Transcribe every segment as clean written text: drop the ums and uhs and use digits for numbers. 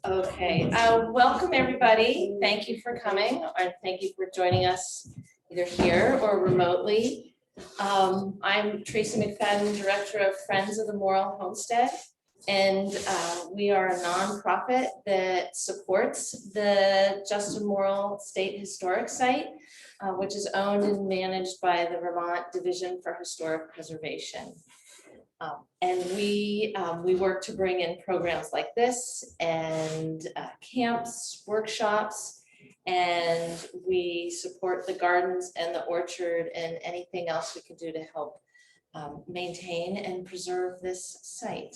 Okay, welcome everybody. Thank you for coming, and thank you for joining us either here or remotely. I'm Tracy McFadden, Director of Friends of the Morrill Homestead, and we are a nonprofit that supports the Justin Morrill State Historic Site, which is owned and managed by the Vermont Division for Historic Preservation. And we work to bring in programs like this and camps, workshops, and we support the gardens and the orchard and anything else we can do to help maintain and preserve this site.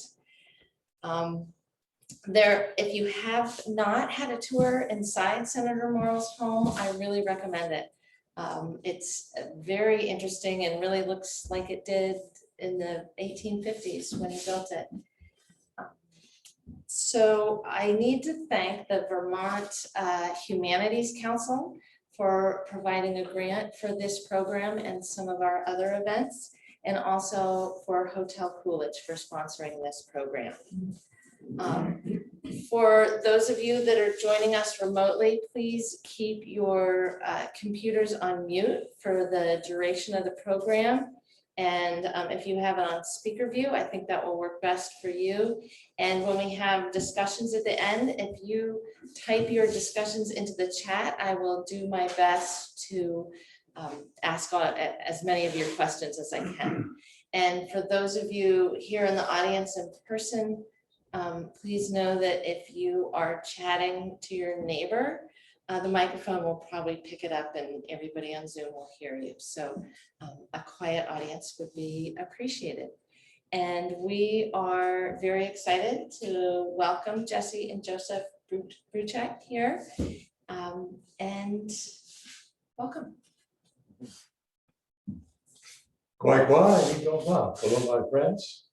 If you have not had a tour inside Senator Morrill's home, I really recommend it. It's very interesting and really looks like it did in the 1850s when he built it. So I need to thank the Vermont Humanities Council for providing a grant for this program and some of our other events, and also for Hotel Coolidge for sponsoring this program. For those of you that are joining us remotely, please keep your computers on mute for the duration of the program. And if you have it on speaker view, I think that will work best for you. And when we have discussions at the end, if you type your discussions into the chat, I will do my best to ask as many of your questions as I can. And for those of you here in the audience in person, please know that if you are chatting to your neighbor, the microphone will probably pick it up and everybody on Zoom will hear you. So a quiet audience would be appreciated. And we are very excited to welcome Jesse and Joseph Bruchac here. And welcome. Hello, my friends.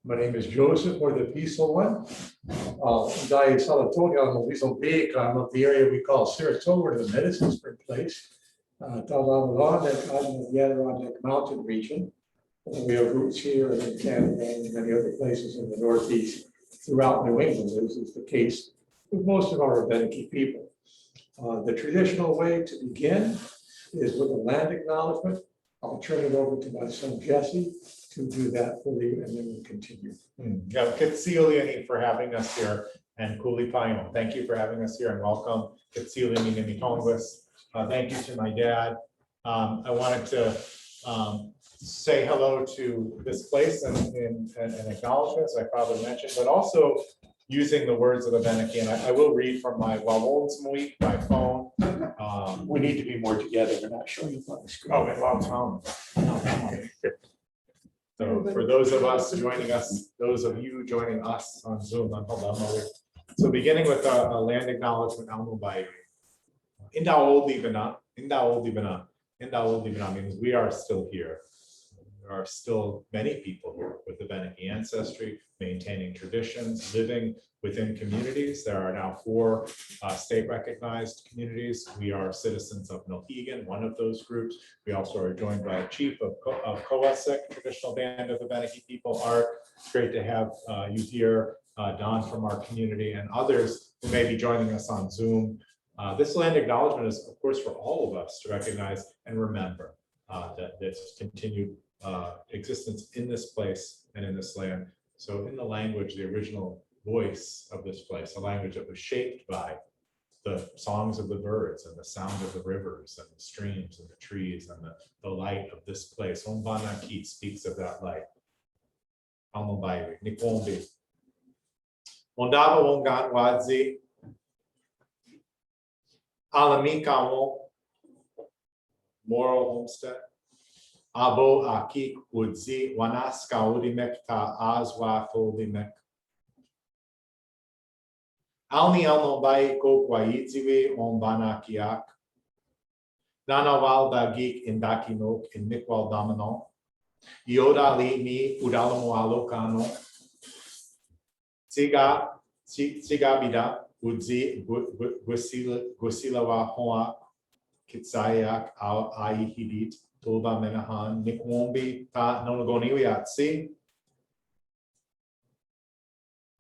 My name is Joseph, or the peaceful one. I'm of the area we call Saratoga, the Medicine Spring place. Along the Adirondack Mountain region. And we have roots here in Canada and many other places in the Northeast throughout New England. This is the case with most of our Abenaki people. The traditional way to begin is with a land acknowledgement. I'll turn it over to my son Jesse to do that for you, and then we'll continue. Yeah, Katsilia for having us here, and Kuli Paimo. Thank you for having us here, and welcome. Katsilia Minimitonguis. Thank you to my dad. I wanted to say hello to this place and acknowledge this, I probably mentioned, but also using the words of Abenaki, and I will read from my my phone. We need to be more together. We're not showing you on the screen. Oh, and loud tone. So for those of us joining us, those of you joining us on Zoom, so beginning with a land acknowledgement, Inda old Libana means we are still here. There are still many people here with Abenaki ancestry, maintaining traditions, living within communities. There are now 4 state recognized communities. We are citizens of Milhegan, one of those groups. We also are joined by a chief of Coasec, traditional band of Abenaki people. Art, it's great to have you here, Don from our community, and others who may be joining us on Zoom. This land acknowledgement is, of course, for all of us to recognize and remember that this continued existence in this place and in this land. So in the language, the original voice of this place, a language that was shaped by the songs of the birds and the sound of the rivers and the streams and the trees and the light of this place. Abenaki speaks of that light. Almabai, Nikombi. Mondaba Wongan Wadzi. Alamikamo. Morrill Homestead. Abo Akik Udzi Wanas Kaudimek Ta Azwa Koldimek. Alni Alnobai Kokwaitziwe Ombanakiak. Nanawal Dagik Indakinok in Mikwal Damano. Yoda Li Mi Udalamoalo Kano. Sigabida Udzi Gusilawa Hoa Kitsayak Al Aihidit. Toba Menahan, Nikwombi, Ta Nonogoniwiatsi,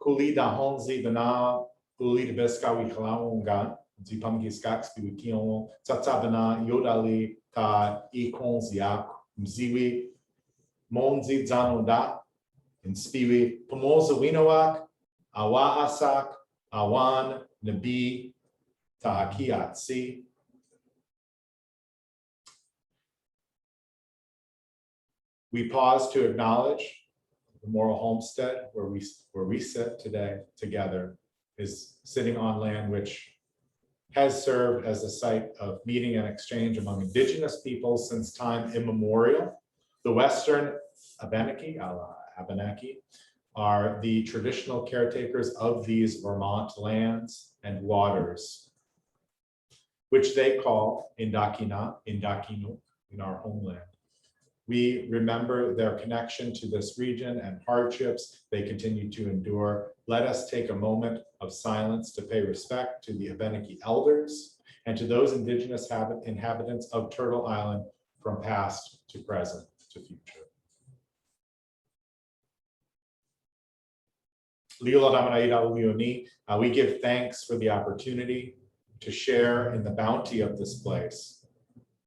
Kuli da honzi bana, uli de beska wi kalaungan, zi pamgiskaks biwikion, tsatsabana yodali ta ikons yak, mziwi, monzi zanoda, and spiwi, pomoza winowak, awa asak, awan, nabi, tahakiatsi. We pause to acknowledge the Morrill Homestead where we sit today together is sitting on land which has served as a site of meeting and exchange among indigenous peoples since time immemorial. The Western Abenaki, Abenaki, are the traditional caretakers of these Vermont lands and waters, which they call Indakina, Indakinu in our homeland. We remember their connection to this region and hardships they continue to endure. Let us take a moment of silence to pay respect to the Abenaki elders and to those indigenous inhabitants of Turtle Island from past to present to future. We give thanks for the opportunity to share in the bounty of this place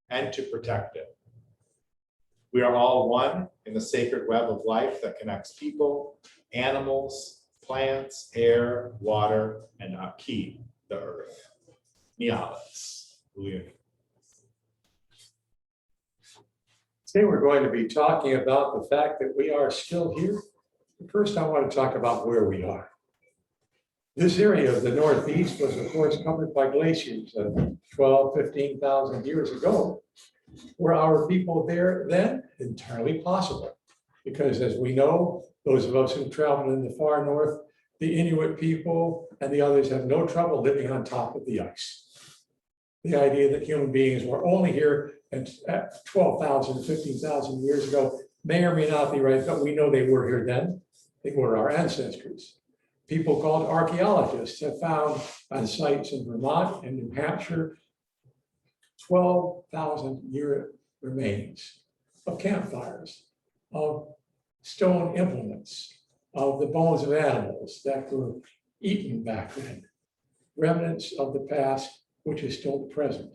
and to protect it. We are all one in the sacred web of life that connects people, animals, plants, air, water, and Aki, the earth. Nialas. Today we're going to be talking about the fact that we are still here. First, I want to talk about where we are. This area of the Northeast was, of course, covered by glaciers 12, 15,000 years ago. Were our people there then? Entirely possible. Because as we know, those of us who traveled in the far north, the Inuit people and the others have no trouble living on top of the ice. The idea that human beings were only here at 12,000, 15,000 years ago may or may not be right, but we know they were here then. They were our ancestors. People called archaeologists have found on sites in Vermont and New Hampshire 12,000-year remains of campfires, of stone implements, of the bones of animals that were eaten back then, remnants of the past, which is still present.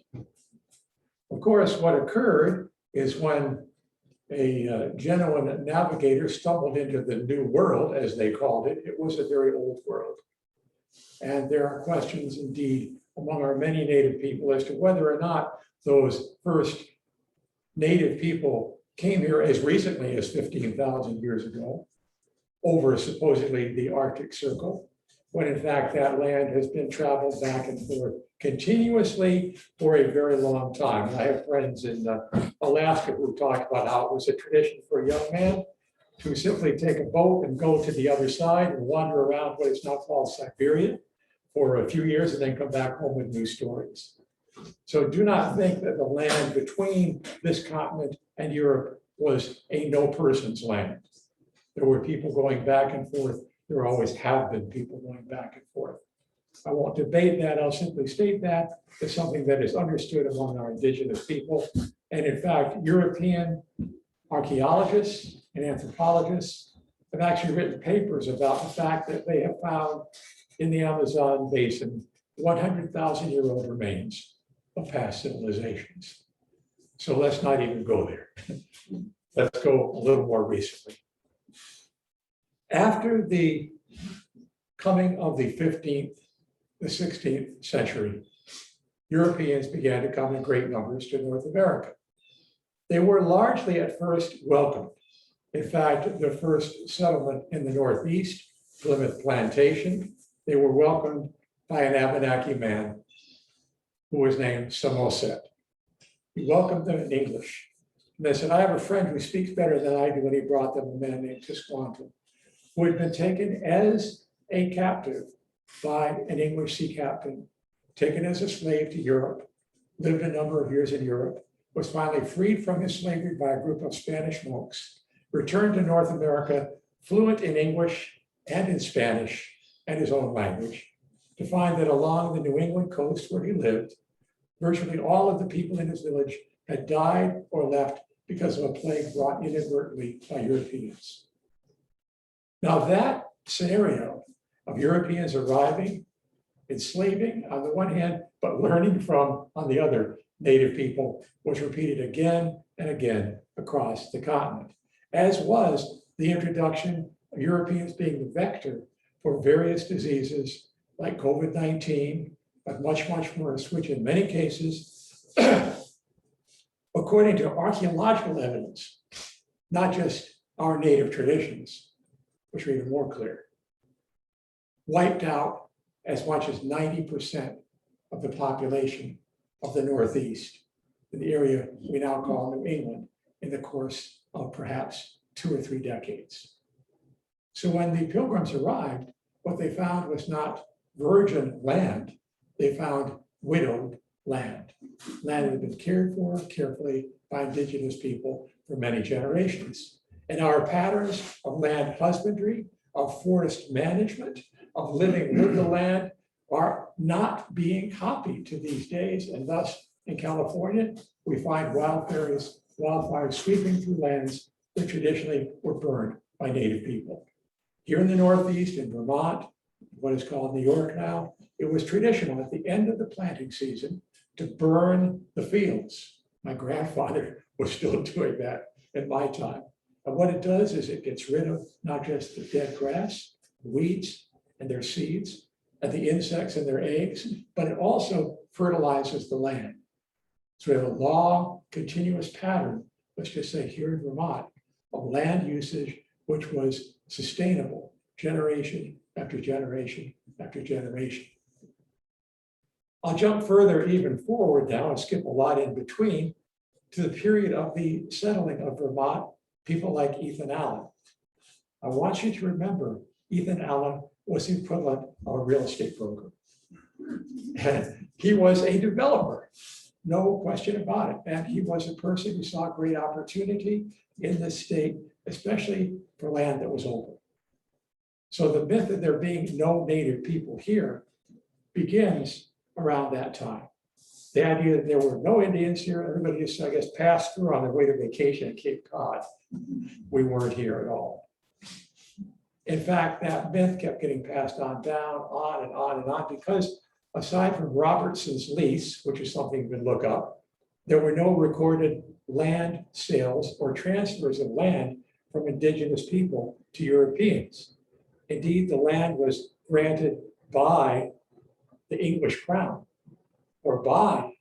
Of course, what occurred is when a genuine navigator stumbled into the new world, as they called it, it was a very old world. And there are questions indeed among our many native people as to whether or not those first native people came here as recently as 15,000 years ago, over supposedly the Arctic Circle, when in fact that land has been traveled back and forth continuously for a very long time. And I have friends in Alaska who talk about how it was a tradition for a young man to simply take a boat and go to the other side and wander around what is now called Siberia for a few years and then come back home with new stories. So do not think that the land between this continent and Europe was a no person's land. There were people going back and forth. There always have been people going back and forth. I won't debate that. I'll simply state that as something that is understood among our indigenous people. And in fact, European archaeologists and anthropologists have actually written papers about the fact that they have found in the Amazon basin 100,000-year-old remains of past civilizations. So let's not even go there. Let's go a little more recently. After the coming of the 15th, the 16th century, Europeans began to come in great numbers to North America. They were largely at first welcomed. In fact, the first settlement in the Northeast, Plymouth Plantation, they were welcomed by an Abenaki man who was named Samoset. He welcomed them in English. And they said, I have a friend who speaks better than I do, and he brought them a man named Tisquantum, who had been taken as a captive by an English sea captain, taken as a slave to Europe, lived a number of years in Europe, was finally freed from his slavery by a group of Spanish monks, returned to North America, fluent in English and in Spanish and his own language, to find that along the New England coast where he lived, virtually all of the people in his village had died or left because of a plague brought inadvertently by Europeans. Now that scenario of Europeans arriving, enslaving on the one hand, but learning from, on the other, native people was repeated again and again across the continent, as was the introduction of Europeans being the vector for various diseases like COVID-19, but much more, which in many cases, according to archaeological evidence, not just our native traditions, which are even more clear, wiped out as much as 90% of the population of the Northeast, in the area we now call New England, in the course of perhaps 2 or 3 decades. So when the Pilgrims arrived, what they found was not virgin land, they found widowed land that had been cared for carefully by indigenous people for many generations. And our patterns of land husbandry, of forest management, of living with the land are not being copied to these days. And thus in California, we find wildfires sweeping through lands that traditionally were burned by native people. Here in the Northeast, in Vermont, what is called New York now, it was traditional at the end of the planting season to burn the fields. My grandfather was still doing that in my time. And what it does is it gets rid of not just the dead grass, weeds and their seeds, and the insects and their eggs, but it also fertilizes the land. So we have a long, continuous pattern, let's just say here in Vermont, of land usage, which was sustainable generation after generation after generation. I'll jump further even forward now and skip a lot in between to the period of the settling of Vermont, people like Ethan Allen. I want you to remember Ethan Allen was the equivalent of a real estate broker. And he was a developer, no question about it. And he was a person who saw great opportunity in this state, especially for land that was open. So the myth of there being no native people here begins around that time. The idea that there were no Indians here, everybody just, I guess, passed through on their way to vacation at Cape Cod. We weren't here at all. In fact, that myth kept getting passed on down, on and on and on, because aside from Robertson's lease, which is something you can look up, there were no recorded land sales or transfers of land from indigenous people to Europeans. Indeed, the land was granted by the English crown or by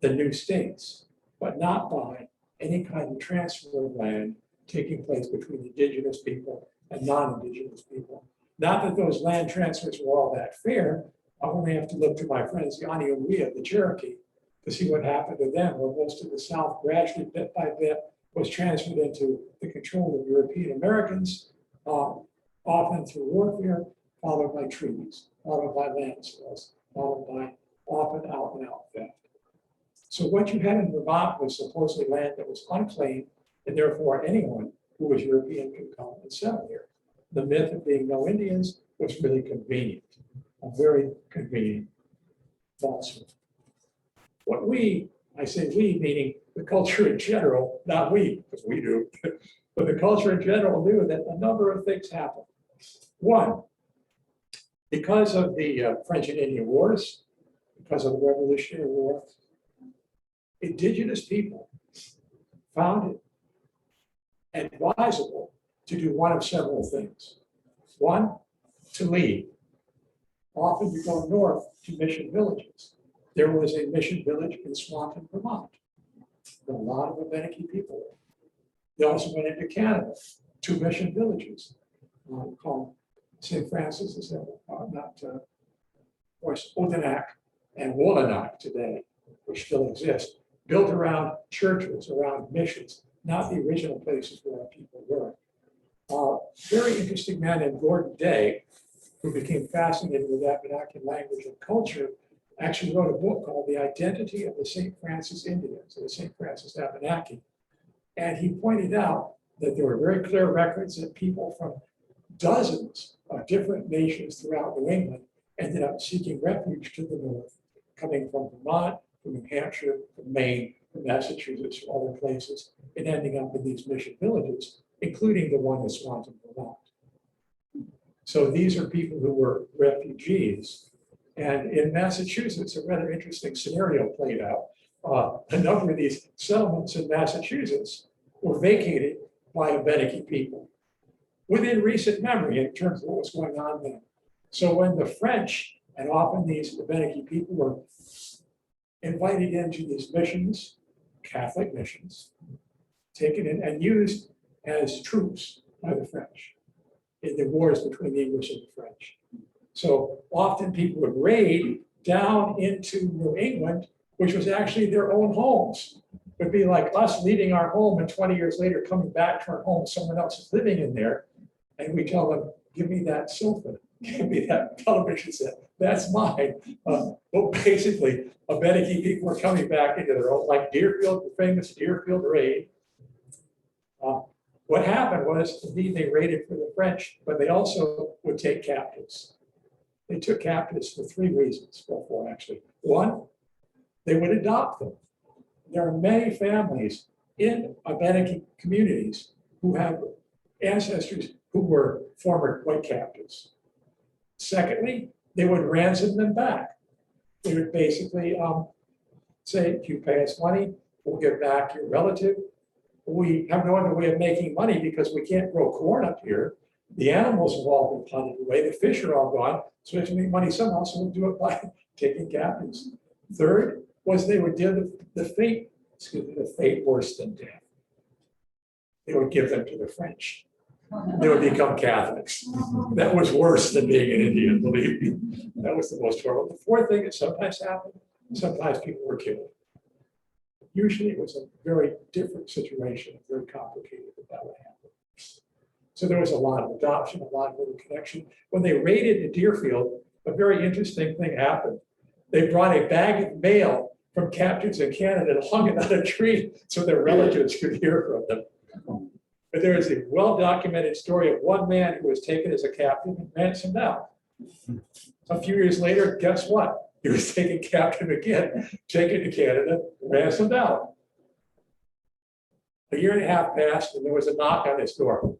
the new states, but not by any kind of transfer of land taking place between indigenous people and non-indigenous people. Not that those land transfers were all that fair. I only have to look to my friends, Yanni Uria, the Cherokee, to see what happened to them, where most of the South gradually, bit by bit, was transferred into the control of European Americans, often through warfare, followed by treaties, followed by land sales, followed by often out and out theft. So what you had in Vermont was supposedly land that was unclaimed, and therefore anyone who was European could come and settle here. The myth of being no Indians was really convenient, a very convenient falsehood. What we, I say we, meaning the culture in general, not we, because we do, but the culture in general knew that a number of things happened. One, because of the French and Indian Wars, because of the Revolutionary War, indigenous people found it advisable to do one of several things. One, to leave. Often you go north to mission villages. There was a mission village in Swanton, Vermont. There were a lot of Abenaki people there. They also went into Canada, 2 mission villages called St. Francis, is that of course, Odanak and Wolanak today, which still exist, built around churches, around missions, not the original places where people were. Very interesting man named Gordon Day, who became fascinated with Abenaki language and culture, actually wrote a book called The Identity of the St. Francis Indians, or the St. Francis Abenaki. And he pointed out that there were very clear records that people from dozens of different nations throughout New England ended up seeking refuge to the north, coming from Vermont, from New Hampshire, from Maine, from Massachusetts, from other places, and ending up in these mission villages, including the one in Swanton, Vermont. So these are people who were refugees. And in Massachusetts, a rather interesting scenario played out. A number of these settlements in Massachusetts were vacated by Abenaki people within recent memory in terms of what was going on then. So when the French, and often these Abenaki people, were invited into these missions, Catholic missions, taken in and used as troops by the French in the wars between the English and the French. So often people would raid down into New England, which was actually their own homes. It would be like us leaving our home and 20 years later coming back to our home, someone else is living in there. And we tell them, give me that sofa, give me that television set, that's mine. But basically, Abenaki people were coming back into their own, like Deerfield, the famous Deerfield raid. What happened was, indeed, they raided for the French, but they also would take captives. They took captives for three reasons, well, four actually. One, they would adopt them. There are many families in Abenaki communities who have ancestors who were former white captives. Secondly, they would ransom them back. They would basically say, if you pay us money, we'll give back your relative. We have no other way of making money because we can't grow corn up here. The animals have all been punted away. The fish are all gone. So we have to make money somehow. So we'll do it by taking captives. Third was they would do the fate worse than death. They would give them to the French. They would become Catholics. That was worse than being an Indian, believe me. That was the most horrible. The fourth thing that sometimes happened, sometimes people were killed. Usually it was a very different situation, very complicated, but that would happen. So there was a lot of adoption, a lot of little connection. When they raided Deerfield, a very interesting thing happened. They brought a bag of mail from captives in Canada and hung it on a tree so their relatives could hear from them. But there is a well-documented story of one man who was taken as a captive and ransomed out. A few years later, guess what? He was taken captive again, taken to Canada, ransomed out. A year and a half passed and there was a knock on his door.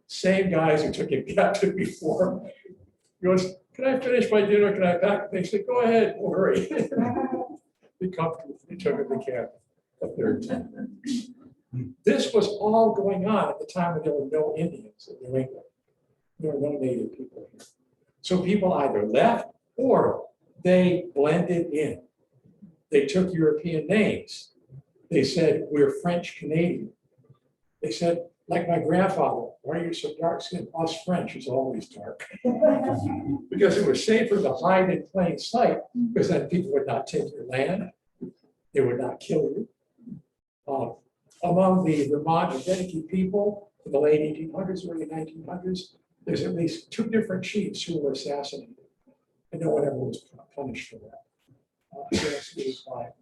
Same guys who took him captive before. He goes, can I finish my dinner? Can I pack? They said, go ahead, don't hurry. Be comfortable. They took him to camp a third time. This was all going on at the time when there were no Indians in New England. There were no native people here. So people either left or they blended in. They took European names. They said, we're French Canadian. They said, like my grandfather, why are you so dark skinned? Us French is always dark. Because it was safer to hide in plain sight, because then people would not take your land. They would not kill you. Among the Vermont Abenaki people in the late 1800s, early 1900s, there's at least two different chiefs who were assassinated. And no one ever was punished for that. Assassinated by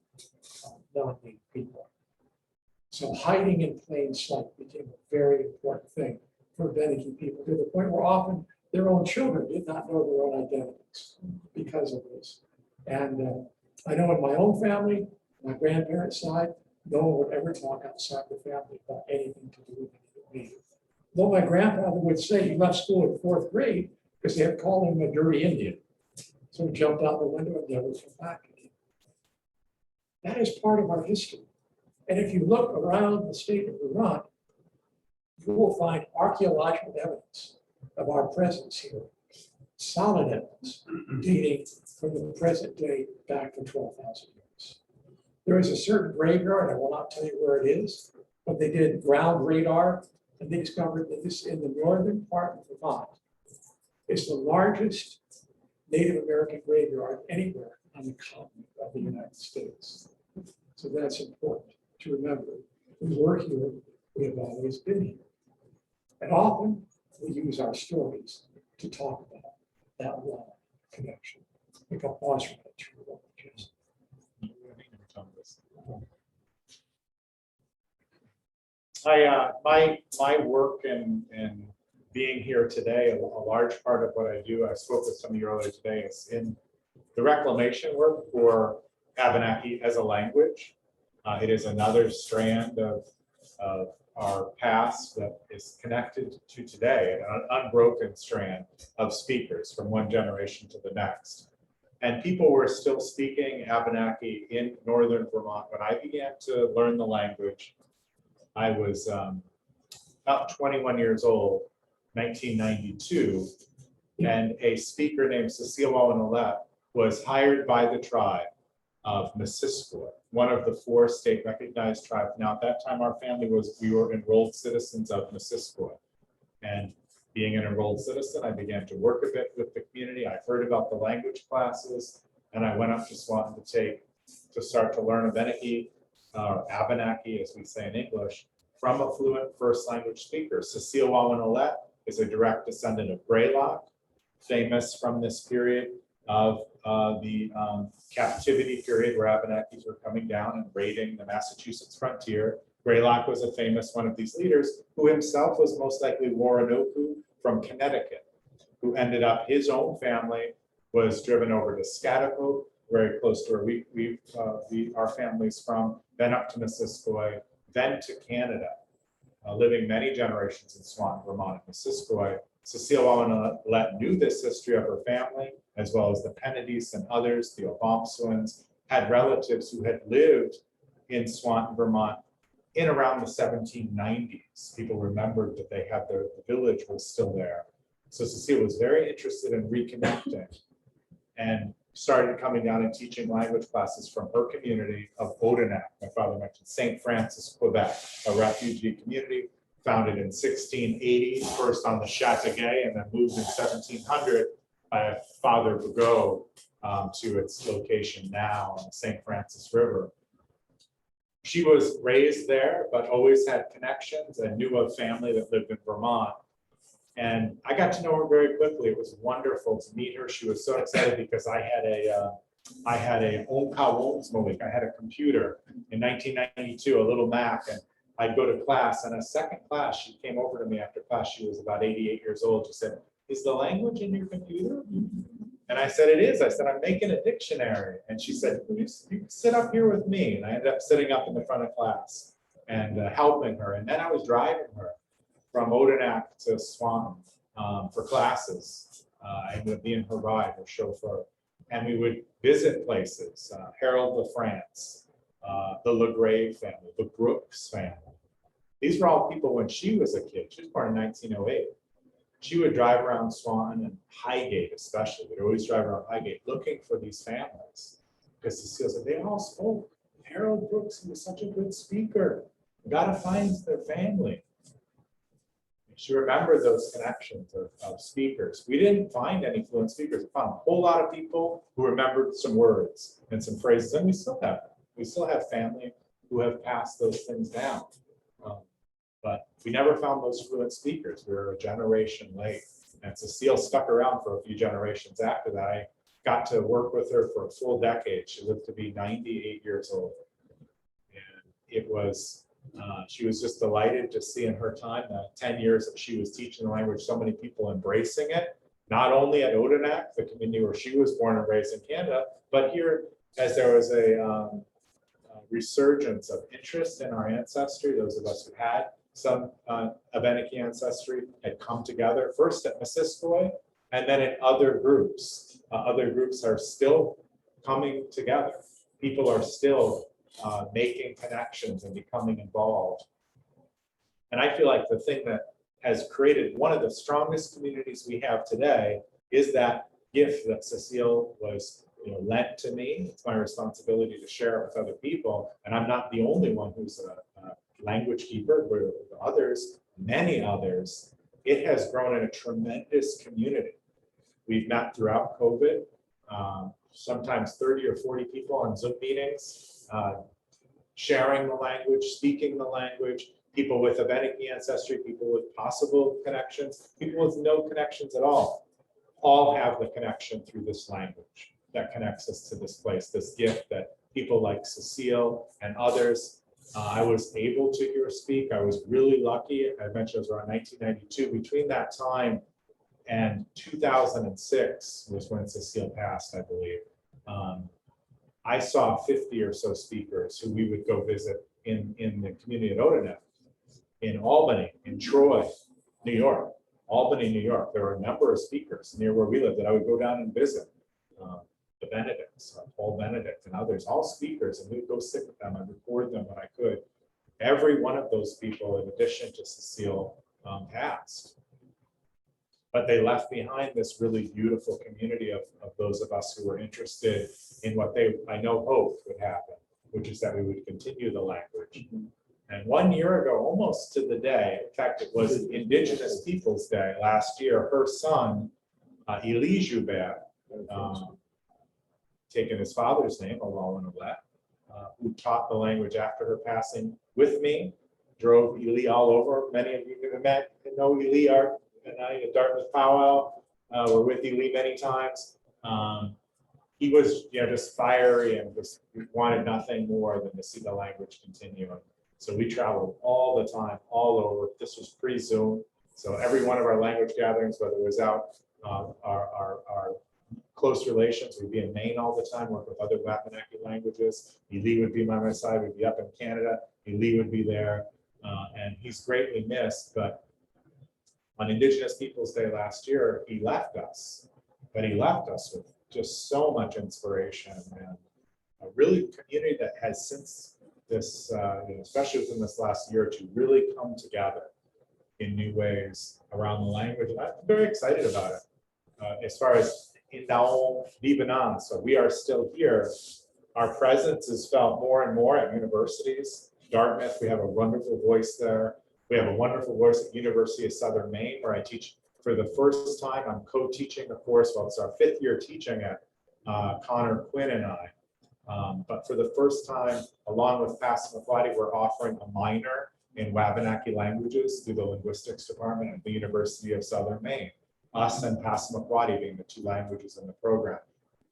non-native people. So hiding in plain sight became a very important thing for Abenaki people, to the point where often their own children did not know their own identities because of this. And I know in my own family, my grandparents' side, no one would ever talk outside the family about anything to do with me. Though my grandfather would say he left school in 4th grade because they had called him a dirty Indian. So he jumped out the window and never came back again. That is part of our history. And if you look around the state of Vermont, you will find archaeological evidence of our presence here. Solid evidence dating from the present day back to 12,000 years. There is a certain graveyard, I will not tell you where it is, but they did ground radar and they discovered that this in the northern part of Vermont is the largest Native American graveyard anywhere on the continent of the United States. So that's important to remember. We were here, we have always been here. And often we use our stories to talk about that long connection. I think I'll pause for that. My work and being here today, a large part of what I do, I spoke with some of you earlier today, is in the reclamation work for Abenaki as a language. It is another strand of our past that is connected to today, an unbroken strand of speakers from one generation to the next. And people were still speaking Abenaki in northern Vermont when I began to learn the language. I was about 21 years old, 1992, and a speaker named Cecile Wawanolette was hired by the tribe of Missisquoi, one of the 4 state recognized tribes. Now, at that time, our family we were enrolled citizens of Missisquoi. And being an enrolled citizen, I began to work a bit with the community. I heard about the language classes, and I went up to Swanton to start to learn Abenaki, or Abenaki, as we say in English, from a fluent first language speaker. Cecile Wawanolette is a direct descendant of Greylock, famous from this period of the captivity period where Abenakis were coming down and raiding the Massachusetts frontier. Greylock was a famous one of these leaders who himself was most likely Waranoku from Connecticut, who ended up, his own family was driven over to Schaghticoke, very close to where our family's from, then up to Missisquoi, then to Canada, living many generations in Swanton, Vermont, and Missisquoi. Cecile Wawanolette knew this history of her family, as well as the Kennedys and others, the Obomsawins, had relatives who had lived in Swanton, Vermont in around the 1790s. People remembered that they had the village was still there. So Cecile was very interested in reconnecting and started coming down and teaching language classes from her community of Odanak. My father mentioned St. Francis, Quebec, a refugee community founded in 1680, first on the Chateauguay, and then moved in 1700 by Father Begot to its location now on the St. Francis River. She was raised there, but always had connections and knew a family that lived in Vermont. And I got to know her very quickly. It was wonderful to meet her. She was so excited because I had a Onka I had a computer in 1992, a little Mac, and I'd go to class. And a second class, she came over to me after class. She was about 88 years old. She said, "Is the language in your computer?" And I said, "It is." I said, "I'm making a dictionary." And she said, you sit up here with me. And I ended up sitting up in the front of class and helping her. And then I was driving her from Odanak to Swanton for classes. I ended up being her ride, her chauffeur. And we would visit places, Harold de France, the LeGrave family, the Brooks family. These were all people when she was a kid. She was born in 1908. She would drive around Swanton and Highgate especially. We'd always drive around Highgate looking for these families. Because Cecile said, they all spoke. Harold Brooks, he was such a good speaker. We gotta find their family. She remembered those connections of speakers. We didn't find any fluent speakers. We found a whole lot of people who remembered some words and some phrases, and we still have them. We still have family who have passed those things down. But we never found those fluent speakers. We were a generation late. And Cecile stuck around for a few generations after that. I got to work with her for a full decade. She lived to be 98 years old. And it was, she was just delighted to see in her time, 10 years that she was teaching the language, so many people embracing it, not only at Odanak, the community where she was born and raised in Canada, but here, as there was a resurgence of interest in our ancestry, those of us who had some Abenaki ancestry had come together, first at Missisquoi, and then in other groups. Other groups are still coming together. People are still making connections and becoming involved. And I feel like the thing that has created one of the strongest communities we have today is that gift that Cecile was lent to me. It's my responsibility to share it with other people. And I'm not the only one who's a language keeper. There are others, many others. It has grown in a tremendous community. We've met throughout COVID, sometimes 30 or 40 people on Zoom meetings, sharing the language, speaking the language, people with Abenaki ancestry, people with possible connections, people with no connections at all have the connection through this language that connects us to this place, this gift that people like Cecile and others, I was able to hear speak. I was really lucky. I mentioned it was around 1992. Between that time and 2006 was when Cecile passed, I believe. I saw 50 or so speakers who we would go visit in the community at Odanak. in Albany, in Troy, New York, Albany, New York. There were a number of speakers near where we lived that I would go down and visit. The Benedicts, Paul Benedict and others, all speakers, and we'd go sit with them and record them when I could. Every one of those people, in addition to Cecile, passed. But they left behind this really beautiful community of those of us who were interested in what they, I know, hoped would happen, which is that we would continue the language. And 1 year ago, almost to the day, in fact, it was Indigenous Peoples Day last year, her son, Elie Joubert, taken his father's name, who taught the language after her passing with me, drove Elie all over. Many of you know Elie, and I at Dartmouth Powwow were with Elie many times. He was, just fiery and just wanted nothing more than to see the language continue. So we traveled all the time, all over. This was pre-Zoom. So every one of our language gatherings, whether it was out our close relations, we'd be in Maine all the time, work with other Abenaki languages. Elie would be by my side, we'd be up in Canada. Elie would be there, and he's greatly missed. But on Indigenous Peoples Day last year, he left us, but he left us with just so much inspiration and a really community that has since this, especially within this last year, to really come together in new ways around the language. And I'm very excited about it. As far as Indaol Libanon, so we are still here. Our presence is felt more and more at universities. Dartmouth, we have a wonderful voice there. We have a wonderful voice at University of Southern Maine, where I teach for the first time. I'm co-teaching a course. Well, it's our 5th year teaching it, Connor Quinn and I. But for the first time, along with Passamaquoddy, we're offering a minor in Wabanaki languages through the linguistics department at the University of Southern Maine. Us and Passamaquoddy being the 2 languages in the program.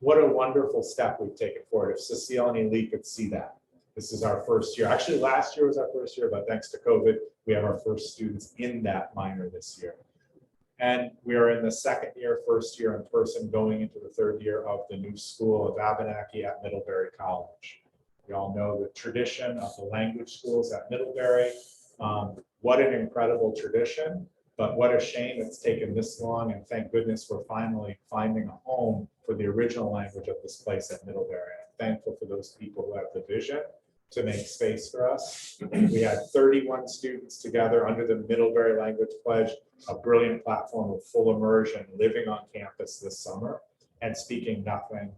What a wonderful step we've taken forward. If Cecile and Elie could see that. This is our first year. Actually, last year was our first year, but thanks to COVID, we have our first students in that minor this year. And we are in the 2nd year, first year in person, going into the 3rd year of the new school of Abenaki at Middlebury College. We all know the tradition of the language schools at Middlebury. What an incredible tradition, but what a shame it's taken this long. And thank goodness we're finally finding a home for the original language of this place at Middlebury. I'm thankful for those people who have the vision to make space for us. We had 31 students together under the Middlebury Language Pledge, a brilliant platform of full immersion, living on campus this summer and speaking nothing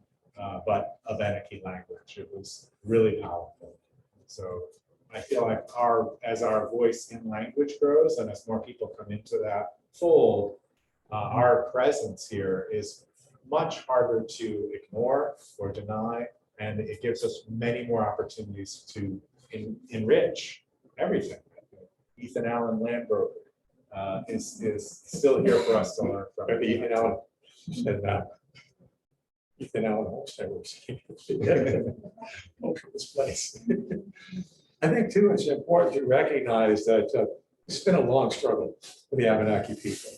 but Abenaki language. It was really powerful. So I feel like as our voice in language grows and as more people come into that fold, our presence here is much harder to ignore or deny. And it gives us many more opportunities to enrich everything. Ethan Allen Landbroker is still here for us to learn from. Maybe Ethan Allen said that. Ethan Allen Homestead was over this place. I think too, it's important to recognize that it's been a long struggle for the Abenaki people.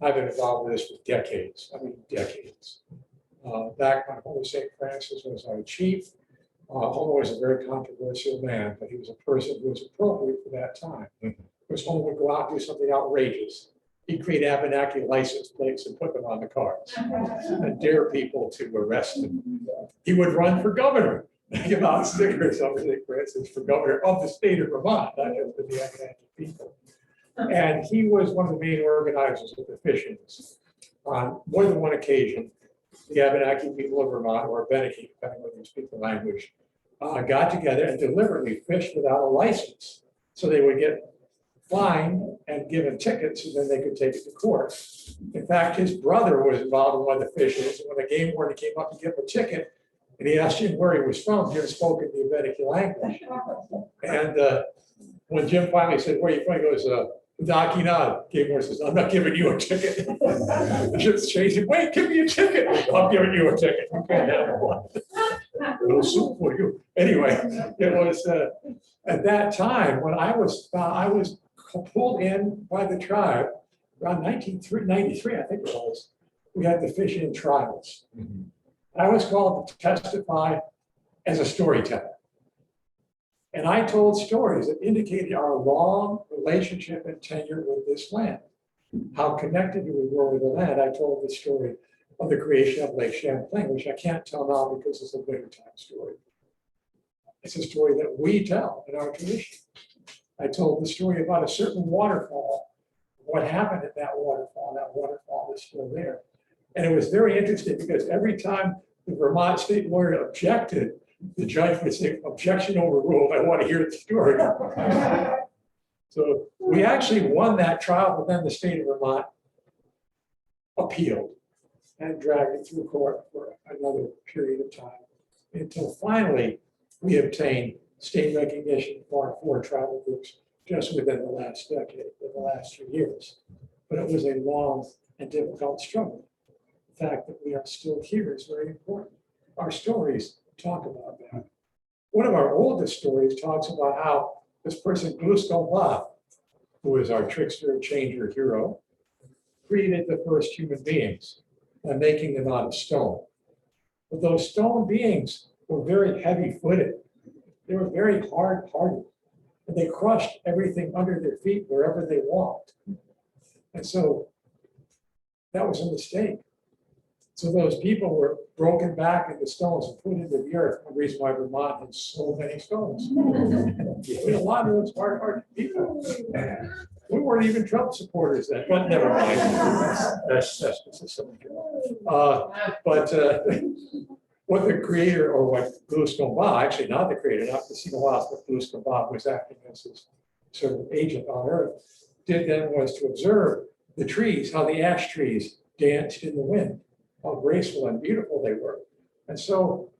I've been involved in this for decades. I mean, decades. Back when Homer St. Francis was our chief, Homer was a very controversial man, but he was a person who was appropriate for that time. Because Homer would go out and do something outrageous. He'd create Abenaki license plates and put them on the cars and dare people to arrest him. He would run for governor, give out stickers on St. Francis for governor of the state of Vermont, not just for the Abenaki people. And he was one of the main organizers of the fishings. On more than one occasion, the Abenaki people of Vermont, or Abenaki, depending on whether you speak the language, got together and deliberately fished without a license. So they would get fined and given tickets, and then they could take it to court. In fact, his brother was involved in one of the fishes. When the game warden came up to give him a ticket, and he asked Jim where he was from, Jim spoke in the Abenaki language. And when Jim finally said, "Where are you from?" He goes, "Dakina." Game warden says, "I'm not giving you a ticket." Jim's chasing, "Wait, give me a ticket." "I'm giving you a ticket. You can't have one." "No soup for you." Anyway, it was at that time when I was pulled in by the tribe around 1993, I think it was. We had the fishing trials. I was called to testify as a storyteller. And I told stories that indicated our long relationship and tenure with this land, how connected we were with the land. I told the story of the creation of Lake Champlain, which I can't tell now because it's a wintertime story. It's a story that we tell in our tradition. I told the story about a certain waterfall, what happened at that waterfall is still there. And it was very interesting because every time the Vermont state lawyer objected, the judge would say, objection overruled, I want to hear the story. So we actually won that trial, but then the state of Vermont appealed and dragged it through court for another period of time until finally we obtained state recognition for our 4 tribal groups just within the last decade, in the last 2 years. But it was a long and difficult struggle. The fact that we are still here is very important. Our stories talk about that. One of our oldest stories talks about how this person, Bob, who is our trickster, changer, hero, created the first human beings by making them out of stone. But those stone beings were very heavy-footed. They were very hard-hearted, and they crushed everything under their feet wherever they walked. And so that was a mistake. So those people were broken back into stones and put into the earth. The reason why Vermont has so many stones. We had a lot of those hard-hearted people. We weren't even Trump supporters then, but never mind. That's what the creator, or what Bob, actually not the creator, not the Sinawat, but Bob was acting as his sort of agent on Earth, did then was to observe the trees, how the ash trees danced in the wind, how graceful and beautiful they were. And so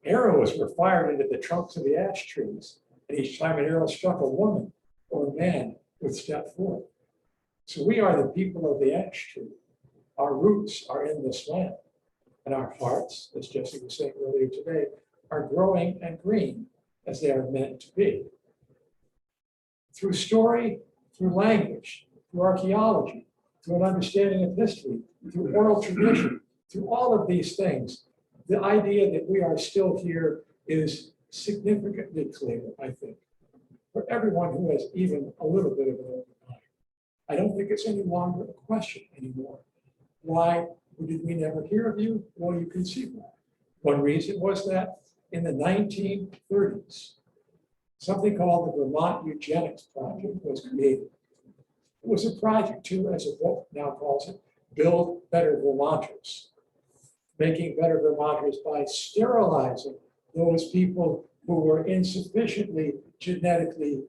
arrows were fired into the trunks of the ash trees, and each time an arrow struck a woman or a man would step forth. So we are the people of the ash tree. Our roots are in this land. And our hearts, as Jesse was saying earlier today, are growing and green as they are meant to be. Through story, through language, through archaeology, through an understanding of history, through oral tradition, through all of these things, the idea that we are still here is significantly clear, I think, for everyone who has even a little bit of an open mind. I don't think it's any longer a question anymore. Why did we never hear of you? Well, you can see why. One reason was that in the 1930s, something called the Vermont Eugenics Project was created. It was a project too, as a book now calls it, Build Better Vermonters. Making better Vermonters by sterilizing those people who were insufficiently genetically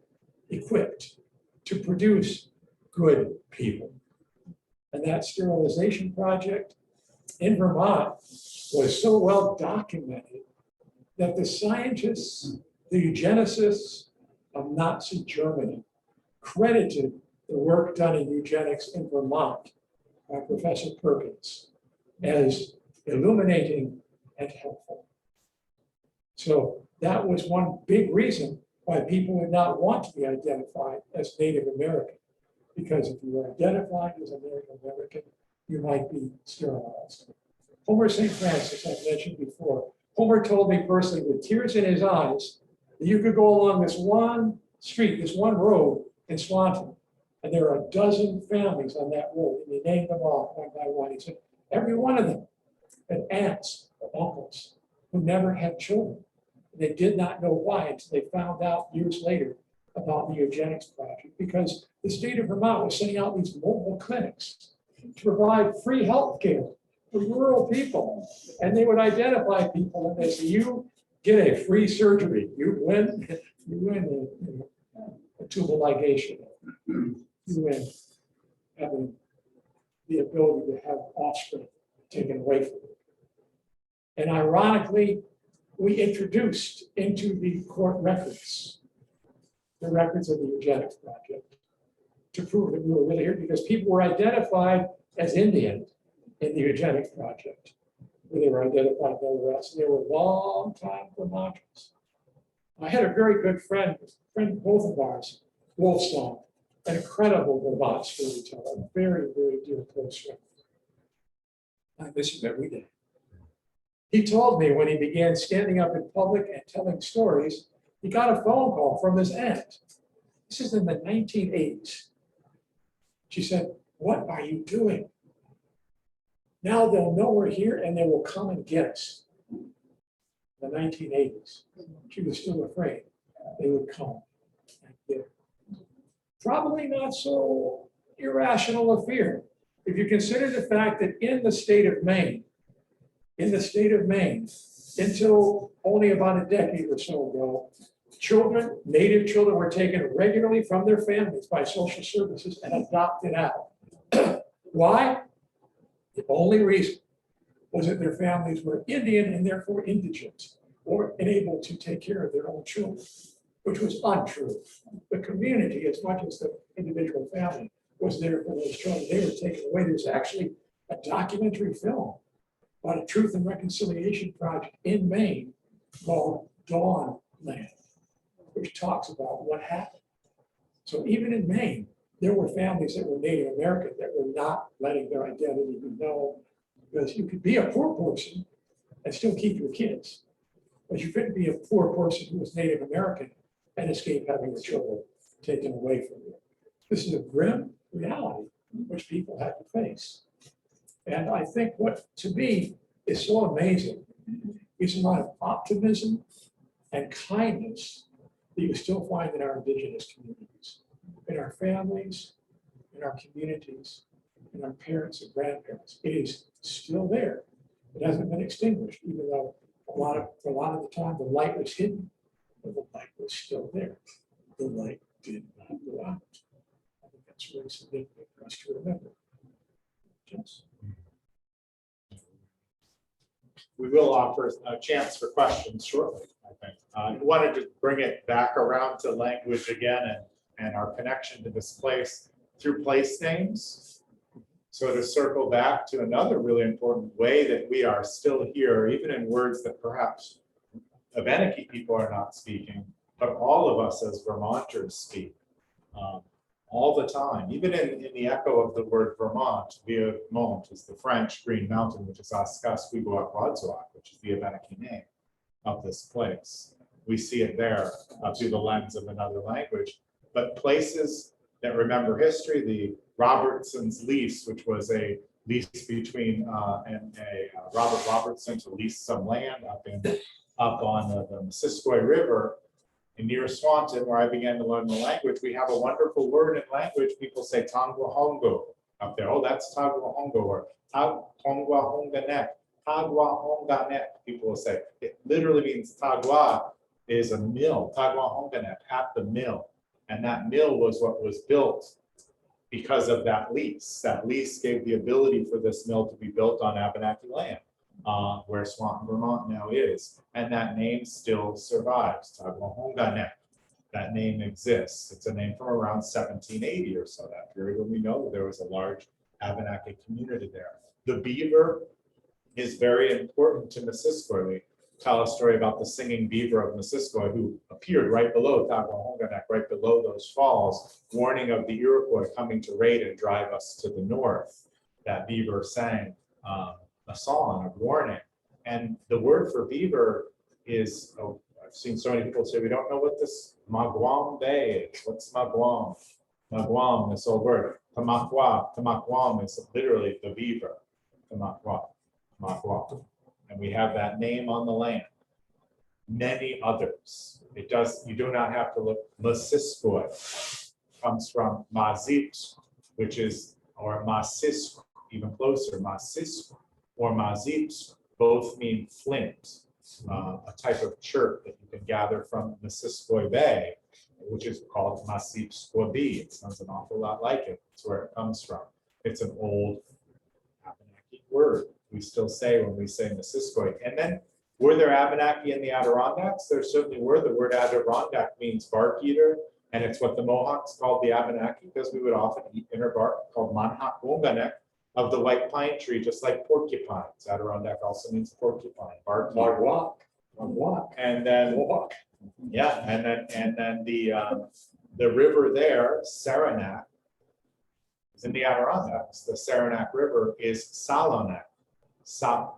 equipped to produce good people. And that sterilization project in Vermont was so well documented that the scientists, the eugenicists of Nazi Germany credited the work done in eugenics in Vermont by Professor Perkins as illuminating and helpful. So that was one big reason why people would not want to be identified as Native American. Because if you were identified as a Native American, you might be sterilized. Homer St. Francis, I've mentioned before, Homer told me personally with tears in his eyes that you could go along this one street, this one road in Swanton, and there are a dozen families on that road, and he named them all one by one. He said, every one of them had aunts or uncles who never had children. They did not know why until they found out years later about the eugenics project, because the state of Vermont was sending out these mobile clinics to provide free health care for rural people. And they would identify people and they say, you get a free surgery. You win a tubal ligation. You win having the ability to have offspring taken away from you. And ironically, we introduced into the court records the records of the eugenics project to prove that we were really here, because people were identified as Indian in the eugenics project, where they were identified nowhere else. They were long-time Vermonters. I had a very good friend both of ours, Wolfsong, an incredible Vermont storyteller, very, very dear close friend. I miss him every day. He told me when he began standing up in public and telling stories He got a phone call from his aunt. This is in the 1980s. She said, "What are you doing? Now they'll know we're here and they will come and get us." The 1980s. She was still afraid they would come and get her. Probably not so irrational a fear. If you consider the fact that in the state of Maine, until only about a decade or so ago, children, native children were taken regularly from their families by social services and adopted out. Why? The only reason was that their families were Indian and therefore indigent or unable to take care of their own children, which was untrue. The community, as much as the individual family, was there for those children. They were taken away. There's actually a documentary film about a Truth and Reconciliation project in Maine called Dawn Land, which talks about what happened. So even in Maine, there were families that were Native American that were not letting their identity be known, because you could be a poor person and still keep your kids, but you couldn't be a poor person who was Native American and escape having the children taken away from you. This is a grim reality which people had to face. And I think what to me is so amazing is the amount of optimism and kindness that you still find in our indigenous communities, in our families, in our communities, in our parents and grandparents. It is still there. It hasn't been extinguished, even though a lot of the time the light was hidden, but the light was still there. The light did not go out. I think that's really significant for us to remember. Yes. We will offer a chance for questions shortly, I think. I wanted to bring it back around to language again and our connection to this place through place names. So to circle back to another really important way that we are still here, even in words that perhaps Abenaki people are not speaking, but all of us as Vermonters speak all the time. Even in the echo of the word Vermont, Vieux-Mont is the French Green Mountain, which is Askaskwigoak, which is the Abenaki name of this place. We see it there through the lens of another language. But places that remember history, the Robertson's lease, which was a lease between Robert Robertson to lease some land up on the Missisquoi River near Swanton, where I began to learn the language. We have a wonderful word in language. People say Tangwahongo up there. Oh, that's Tangwahongo, or Tangwahonganek, Tagwahonganek, people will say. It literally means Tagwa is a mill, Tagwahonganek, at the mill. And that mill was what was built because of that lease. That lease gave the ability for this mill to be built on Abenaki land, where Swanton, Vermont now is. And that name still survives, Tagwahonganek. That name exists. It's a name from around 1780 or so, that period when we know that there was a large Abenaki community there. The beaver is very important to Missisquoi. We tell a story about the singing beaver of Missisquoi, who appeared right below Tagwahonganek, right below those falls, warning of the Iroquois coming to raid and drive us to the north. That beaver sang a song of warning. And the word for beaver is, I've seen so many people say, we don't know what this Magwam Bay is. What's Magwam? Magwam, this old word. Tamakwam is literally the beaver. Tamakwam. And we have that name on the land. Many others. You do not have to look. Missisquoi comes from Mazit, which is, or Masisk, even closer, Masisk or Mazit, both mean flint, a type of chert that you can gather from Missisquoi Bay, which is called Masipsquabi. It sounds an awful lot like it. That's where it comes from. It's an old Abenaki word. We still say when we say Missisquoi. And then, were there Abenaki in the Adirondacks? There certainly were. The word Adirondack means bark eater, and it's what the Mohawks called the Abenaki, because we would often eat inner bark called Manhak of the white pine tree, just like porcupines. Adirondack also means porcupine, bark eater. Walk. And then walk. Yeah, and then the river there, Saranac, is in the Adirondacks. The Saranac River is Salonak.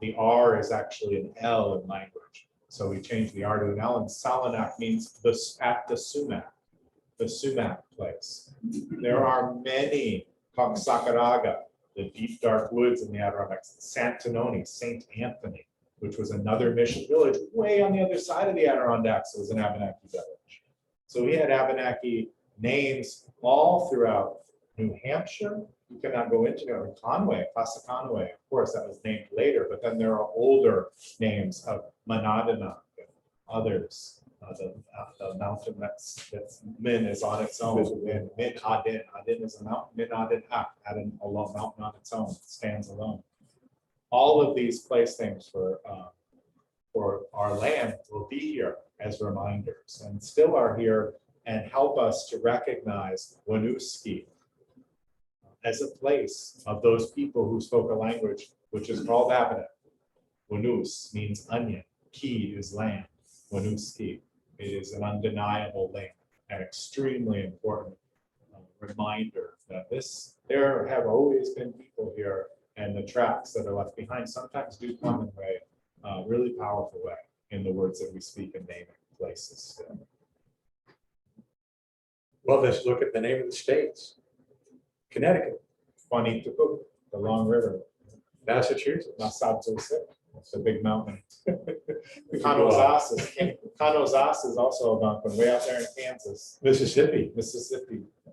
The R is actually an L in language. So we changed the R to an L, and Salonak means at the sumac place. There are many, Coxsacaraga, the deep dark woods in the Adirondacks, Santanoni, Saint Anthony, which was another mission village way on the other side of the Adirondacks. It was an Abenaki village. So we had Abenaki names all throughout New Hampshire. You cannot go into it. Conway, Casa Conway, of course, that was named later, but then there are older names of Monadnock and others. The mountain that's Min is on its own. And Min Adin. Adin is a mountain. Min Adin Ak, Adin a mountain on its own, it stands alone. All of these place names for our land will be here as reminders and still are here and help us to recognize Winooski as a place of those people who spoke a language which is called Abenaki. Winoos means onion, ki is land, Winooski. It is an undeniable link, an extremely important reminder that there have always been people here, and the tracks that are left behind sometimes do come in a really powerful way in the words that we speak and naming places still. Well, let's look at the name of the states. Connecticut, Quantico, the Long River, Massachusetts, Massachusetts, the big mountain. We could go Kanosas is also Algonquin, way out there in Kansas. Mississippi.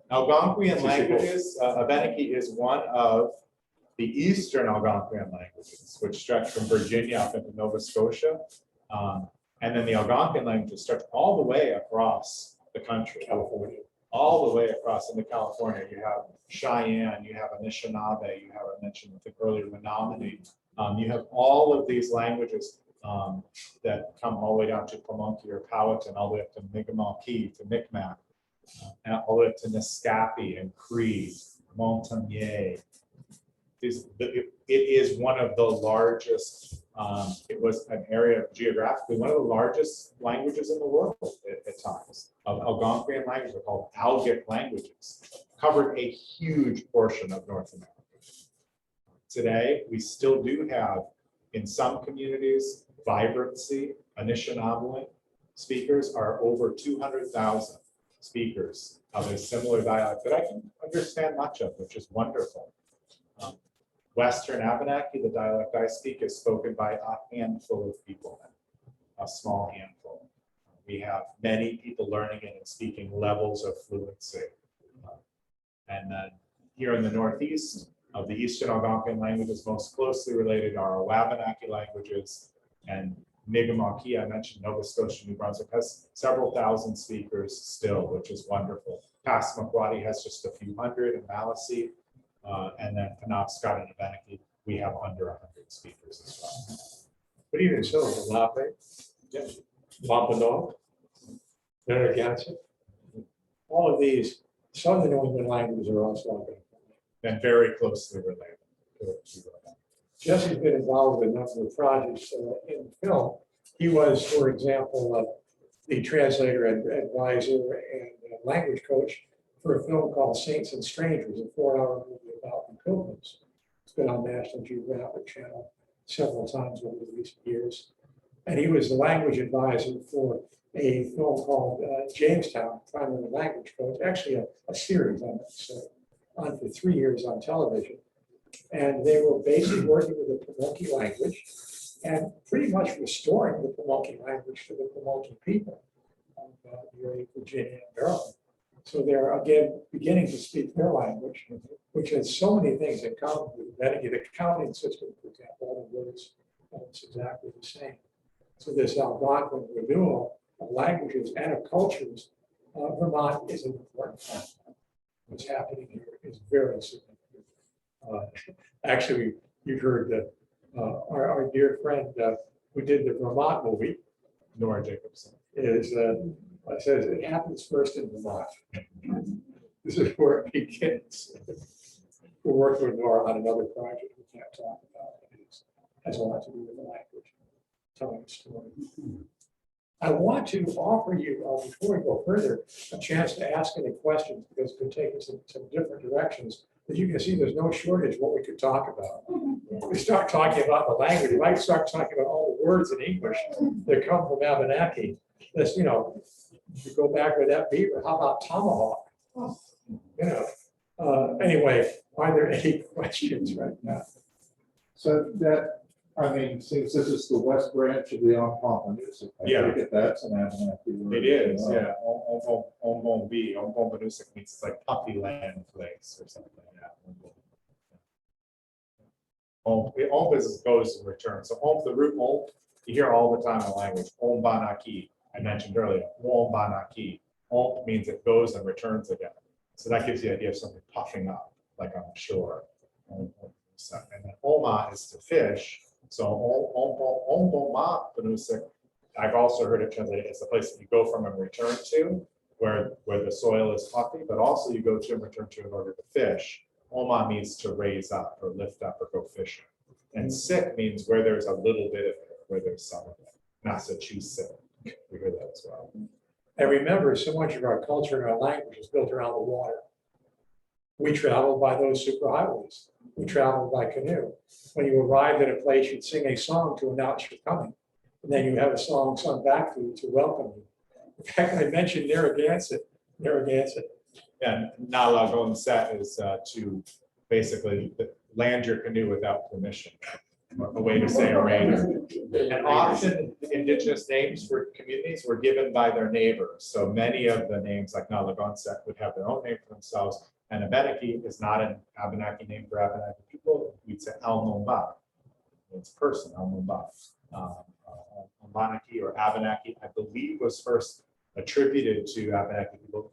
Algonquian Mississippi. languages, Abenaki is one of the Eastern Algonquian languages, which stretch from Virginia up into Nova Scotia. And then the Algonquian languages stretch all the way across the country. California. All the way across into California. You have Cheyenne, you have Anishinaabe, you have, I mentioned with the earlier Menominee. You have all of these languages that come all the way down to Pamunkey or Powhatan, all the way up to Mi'kmaq, to Micmac, and all the way up to Naskapi and Cree, Montagnais. It is one of the largest, it was an area geographically, one of the largest languages in the world at times. Of Algonquian languages are called Algic languages, covered a huge portion of North America. Today, we still do have, in some communities, vibrancy. Anishinaabe speakers are over 200,000 speakers of a similar dialect that I can understand much of, which is wonderful. Western Abenaki, the dialect I speak, is spoken by a handful of people, a small handful. We have many people learning it and speaking levels of fluency. And then here in the Northeast, of the Eastern Algonquian languages, most closely related are Wabanaki languages, and Mi'kmaq, I mentioned Nova Scotia, New Brunswick, has several thousand speakers still, which is wonderful. Passamaquoddy has just a few hundred, and Maliseet, and then Penobscot and Abenaki, we have under 100 speakers as well. But even so, Lenape, Yeah. Wampanoag, Narragansett, all of these southern New England languages are also Algonquin. And very closely related. Jesse's been involved with a number of projects in film. He was, for example, the translator and advisor and language coach for a film called Saints and Strangers, a 4-hour movie about the Pilgrims. It's been on National Geographic Channel several times over the recent years. And he was the language advisor for a film called Jamestown, Primary Language Coach, actually a series on it, so on for 3 years on television. And they were basically working with the Pamunkey language and pretty much restoring the Pamunkey language to the Pamunkey people of Virginia and Maryland. So they're again beginning to speak their language, which has so many things in common with Abenaki. The counting system, for example, all the words, it's exactly the same. So this Algonquin renewal of languages and of cultures, Vermont is an important part. What's happening here is very significant. Actually, you've heard that our dear friend who did the Vermont movie, Nora Jacobson, says it happens first in Vermont. This is where it begins. We're working with Nora on another project we can't talk about. It has a lot to do with the language, telling a story. I want to offer you, before we go further, a chance to ask any questions because it could take us in some different directions As you can see, there's no shortage of what we could talk about. We start talking about the language, we might start talking about all the words in English that come from Abenaki. This, you know, you go back with that beaver, how about tomahawk? You know, anyway, are there any questions right now? So that, I mean, since this is the west branch of the Ompompanoosuc, I Yeah. take it that's an Abenaki word. It is, as well. yeah. Ombombanoosuc means it's like puffy land place or something like that. Om is goes and returns. So the root om, you hear all the time in the language. Ombanaki, I mentioned earlier. Ombanaki. Om means it goes and returns again. So that gives you the idea of something puffing up, like on the shore. And then oma is to fish. So Ombombanoosuc, I've also heard it translated as the place that you go from and return to, where the soil is puffy, but also you go to and return to in order to fish. Oma means to raise up or lift up or go fishing. And sick means where there's a little bit of it, where there's some of it. Massachusetts, we hear that as well. And remember, so much of our culture and our language is built around the water. We travel by those superhighways. We travel by canoe. When you arrive at a place, you'd sing a song to announce you're coming. And then you have a song sung back to you to welcome you. In fact, I mentioned Narragansett. And Nalagonset is to basically land your canoe without permission, a way to say arranger. And often indigenous names for communities were given by their neighbors. So many of the names like Nalagonset would have their own name for themselves. And Abenaki is not an Abenaki name for Abenaki people. We'd say Alnomba. It's person, Alnomba. Abenaki or Abenaki, I believe, was first attributed to Abenaki people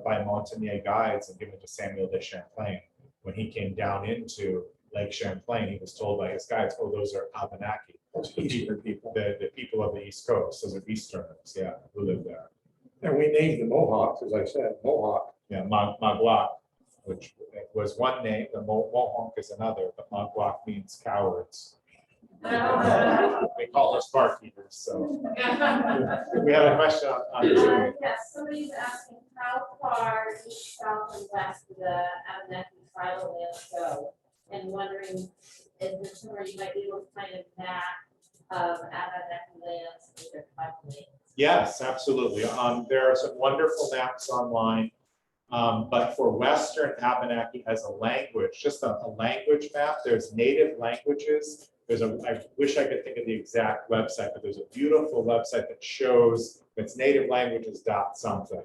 by Montagnier guides and given to Samuel de Champlain. When he came down into Lake Champlain, he was told by his guides, "Oh, those are Abenaki, Eastern people. the people of the East Coast. Those are Easterners, yeah, who live there." And we named the Mohawks, as I said, Mohawk. Yeah, Magwak, which was one name. The Mohawk is another, but Magwak means cowards. They call us barkeepers. So we have a question on Zoom. Yes, somebody's asking how far east, south, and west do the Abenaki tribal lands go? And wondering if there's somewhere you might be able to find a map of Abenaki lands with their tribal names. Yes, absolutely. There are some wonderful maps online. But for Western Abenaki as a language, just a language map, there's native languages. I wish I could think of the exact website, but there's a beautiful website that shows it's native languages dot something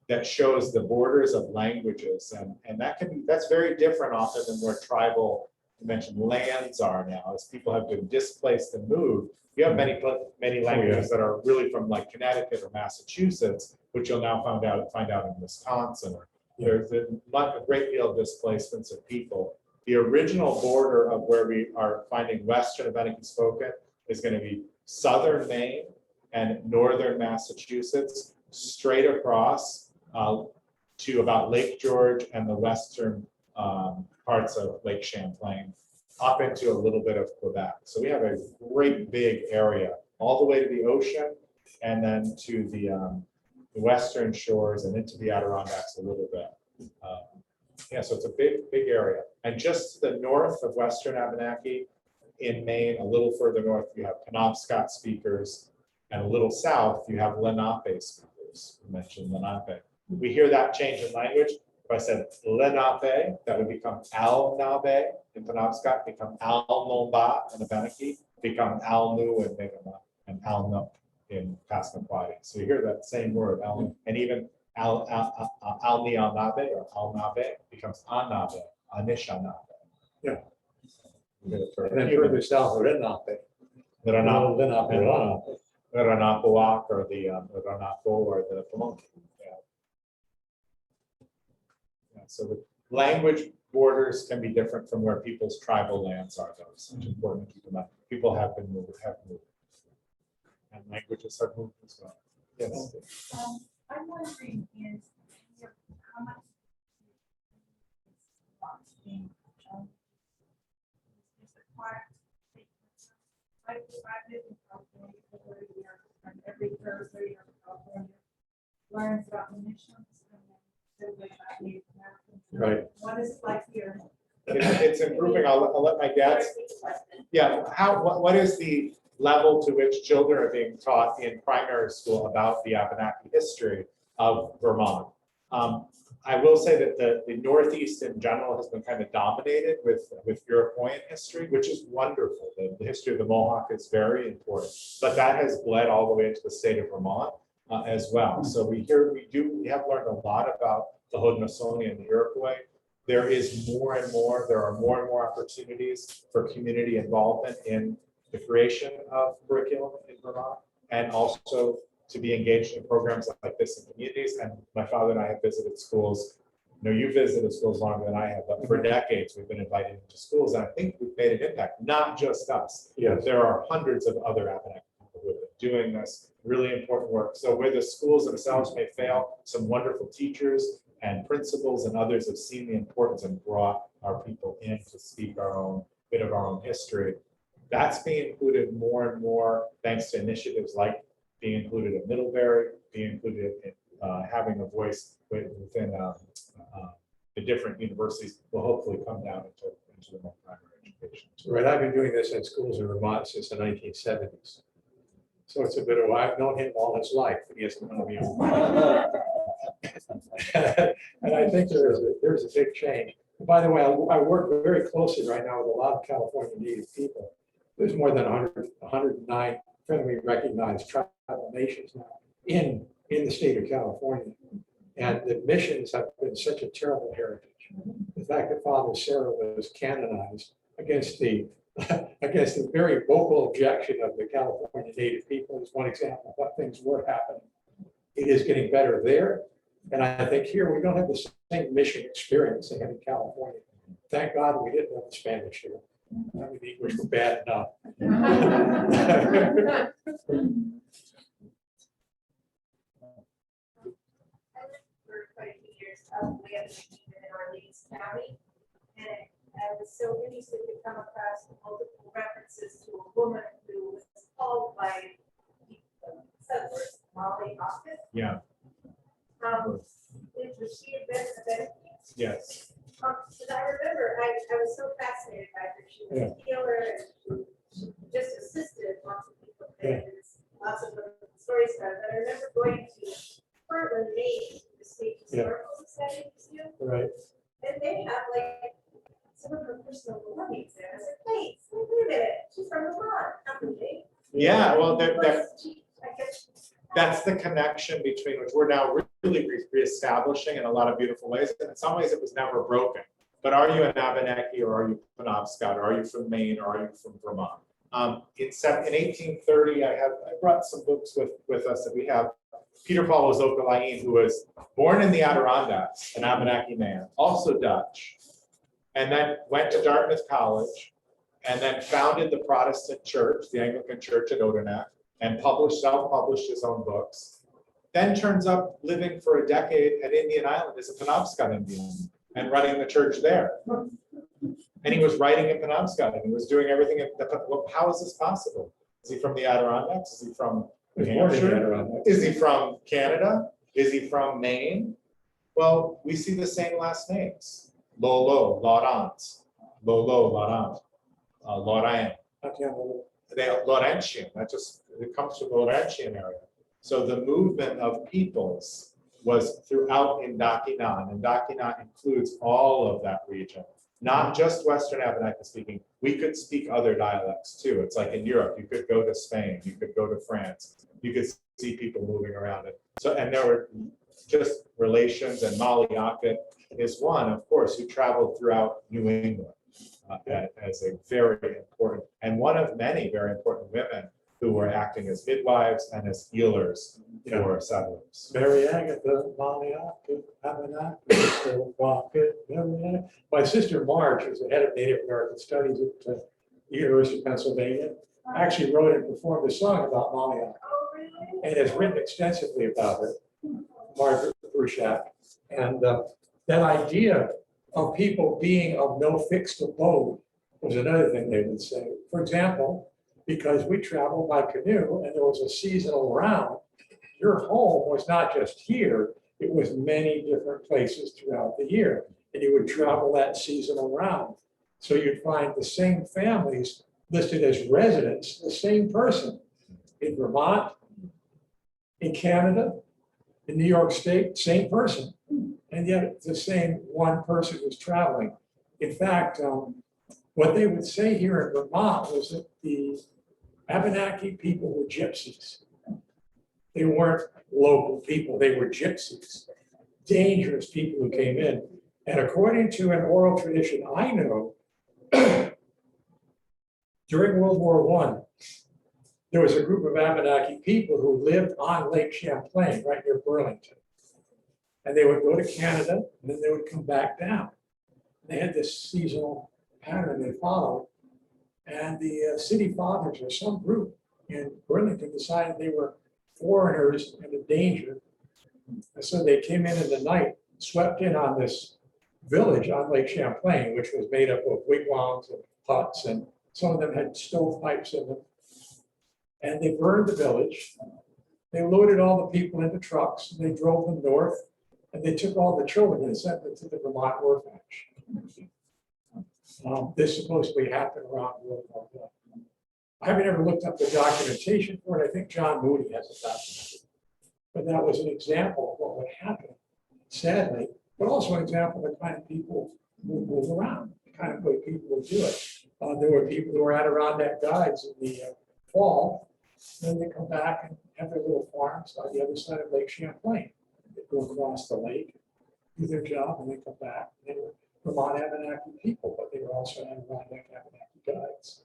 that shows the borders of languages. And that's very different often than where tribal, you mentioned, lands are now. As people have been displaced and moved, you have many languages that are really from like Connecticut or Massachusetts, which you'll now find out in Wisconsin. There's a great deal of displacements of people. The original border of where we are finding Western Abenaki spoken is going to be southern Maine and northern Massachusetts, straight across to about Lake George and the western parts of Lake Champlain, up into a little bit of Quebec. So we have a great big area all the way to the ocean and then to the western shores and into the Adirondacks a little bit. Yeah, so it's a big area. And just to the north of Western Abenaki in Maine, a little further north, you have Penobscot speakers, and a little south, you have Lenape speakers. You mentioned Lenape. We hear that change in language. If I said Lenape, that would become Al-Nabe in Penobscot, become Al-Nomba in Abenaki, become Al-Nu in Mi'kmaq, and Al-Nup in Passamaquoddy. So you hear that same word, Al, and even Al-Ni-Al-Nabe or Al-Nabe becomes Anabe, Anishanabe. Yeah. You hear it for And then human. further south, Lenape. Lenape. Ranapoak or the Ranapo or the Pamunkey. Yeah, so the language borders can be different from where people's tribal lands are, though. It's important to keep in mind. People have moved. And languages have moved as well. Yes. I'm wondering is how much being is required. I live in California for 30 years, and every Thursday in California learns about the missions and then about Native Americans Right. What is it like here? It's improving. I'll let my dad. Yeah, what is the level to which children are being taught in primary school about the Abenaki history of Vermont? I will say that the Northeast in general has been kind of dominated with Iroquoian history, which is wonderful. The history of the Mohawk is very important, but that has bled all the way into the state of Vermont as well. So we have learned a lot about the Haudenosaunee and the Iroquois. There are more and more opportunities for community involvement in the creation of curriculum in Vermont, and also to be engaged in programs like this in communities. And my father and I have visited schools. You've visited schools longer than I have, but for decades we've been invited into schools, and I think we've made an impact, not just us. Yes. There are hundreds of other Abenaki people who have been doing this really important work. So where the schools themselves may fail, some wonderful teachers and principals and others have seen the importance and brought our people in to speak our own bit of our own history. That's being included more and more thanks to initiatives like being included at Middlebury, being included in having a voice within the different universities will hopefully come down into the more primary education. Right, I've been doing this in schools in Vermont since the 1970s. So it's a bit of, I've known him all his life, and he hasn't known me all. And I think there's a big change. And by the way, I work very closely right now with a lot of California Native people. There's more than 109 federally recognized tribal nations now in the state of California. And the missions have been such a terrible heritage. The fact that Father Sarah was canonized against the very vocal objection of the California Native people is one example of what things were happening. It is getting better there. And I think here we don't have the same mission experience they have in California. Thank God we didn't have the Spanish here. I mean, the English were bad enough. For quite a few years, we have been in Orleans County, and I was so interested to come across multiple references to a woman who was called by settlers, Molly Hopkins. Yeah. Was she a Abenaki? Yes. But I remember, I was so fascinated by her. She was a healer, and she just assisted lots of people. Yeah. There's lots of stories about it. But I remember going to Portland, Maine, the State Historical Society Museum, Right. and they have like some of her personal belongings there. I was like, wait a minute, she's from Vermont, how can they? Yeah, well, I guess that's the connection between which we're now really reestablishing in a lot of beautiful ways. And in some ways it was never broken. But are you an Abenaki, or are you Penobscot, or are you from Maine, or are you from Vermont? In 1830, I brought some books with us that we have. Peter Paul Ozokalain, who was born in the Adirondacks, an Abenaki man, also Dutch, and then went to Dartmouth College, and then founded the Protestant church, the Anglican church at Odenak, and self-published his own books. Then turns up living for a decade at Indian Island as a Penobscot Indian and running the church there. And he was writing in Penobscot, and he was doing everything. How is this possible? Is he from the Adirondacks? Is he from New Hampshire? Is he from Canada? Is he from Maine? Well, we see the same last names. Lolo, Laurent, Lolo, Laurent, Lorraine. They are Laurentian. It comes from the Laurentian area. So the movement of peoples was throughout Indochina, and Indochina includes all of that region, not just Western Abenaki speaking. We could speak other dialects too. It's like in Europe, you could go to Spain, you could go to France, you could see people moving around it. So, and there were just relations, and Molly Ockett is one, of course, who traveled throughout New England as a very important, and one of many very important women who were acting as midwives and as healers for settlers. Mary Agatha, Molly Ockett, Abenaki, Mary Agatha. My sister Marge, who's the head of Native American Studies at the University of Pennsylvania, actually wrote and performed a song about Molly Ockett, and has written extensively about her, Margaret Bruchac. And that idea of people being of no fixed abode was another thing they would say. For example, because we traveled by canoe and there was a seasonal round, your home was not just here, it was many different places throughout the year. and you would travel that season around. So you'd find the same families listed as residents, the same person in Vermont, in Canada, in New York State, same person. And yet it's the same one person who's traveling. In fact, what they would say here in Vermont was that the Abenaki people were gypsies. They weren't local people, they were gypsies, dangerous people who came in. And according to an oral tradition I know, during World War I, there was a group of Abenaki people who lived on Lake Champlain, right near Burlington. And they would go to Canada, and then they would come back down. They had this seasonal pattern they followed. And the city fathers or some group in Burlington decided they were foreigners and a danger. And so they came in the night, swept in on this village on Lake Champlain, which was made up of wigwams and huts, and some of them had stovepipes in them. And they burned the village. They loaded all the people into trucks, and they drove them north, and they took all the children and sent them to the Vermont orphanage. This supposedly happened around World War I. I haven't ever looked up the documentation for it. I think John Moody has it documented. But that was an example of what would happen, sadly, but also an example of the kind of people who move around, the kind of way people would do it. There were people who were Adirondack guides in the fall, then they come back and have their little farms on the other side of Lake Champlain. They go across the lake, do their job, and they come back. They were Vermont Abenaki people, but they were also Adirondack Abenaki guides.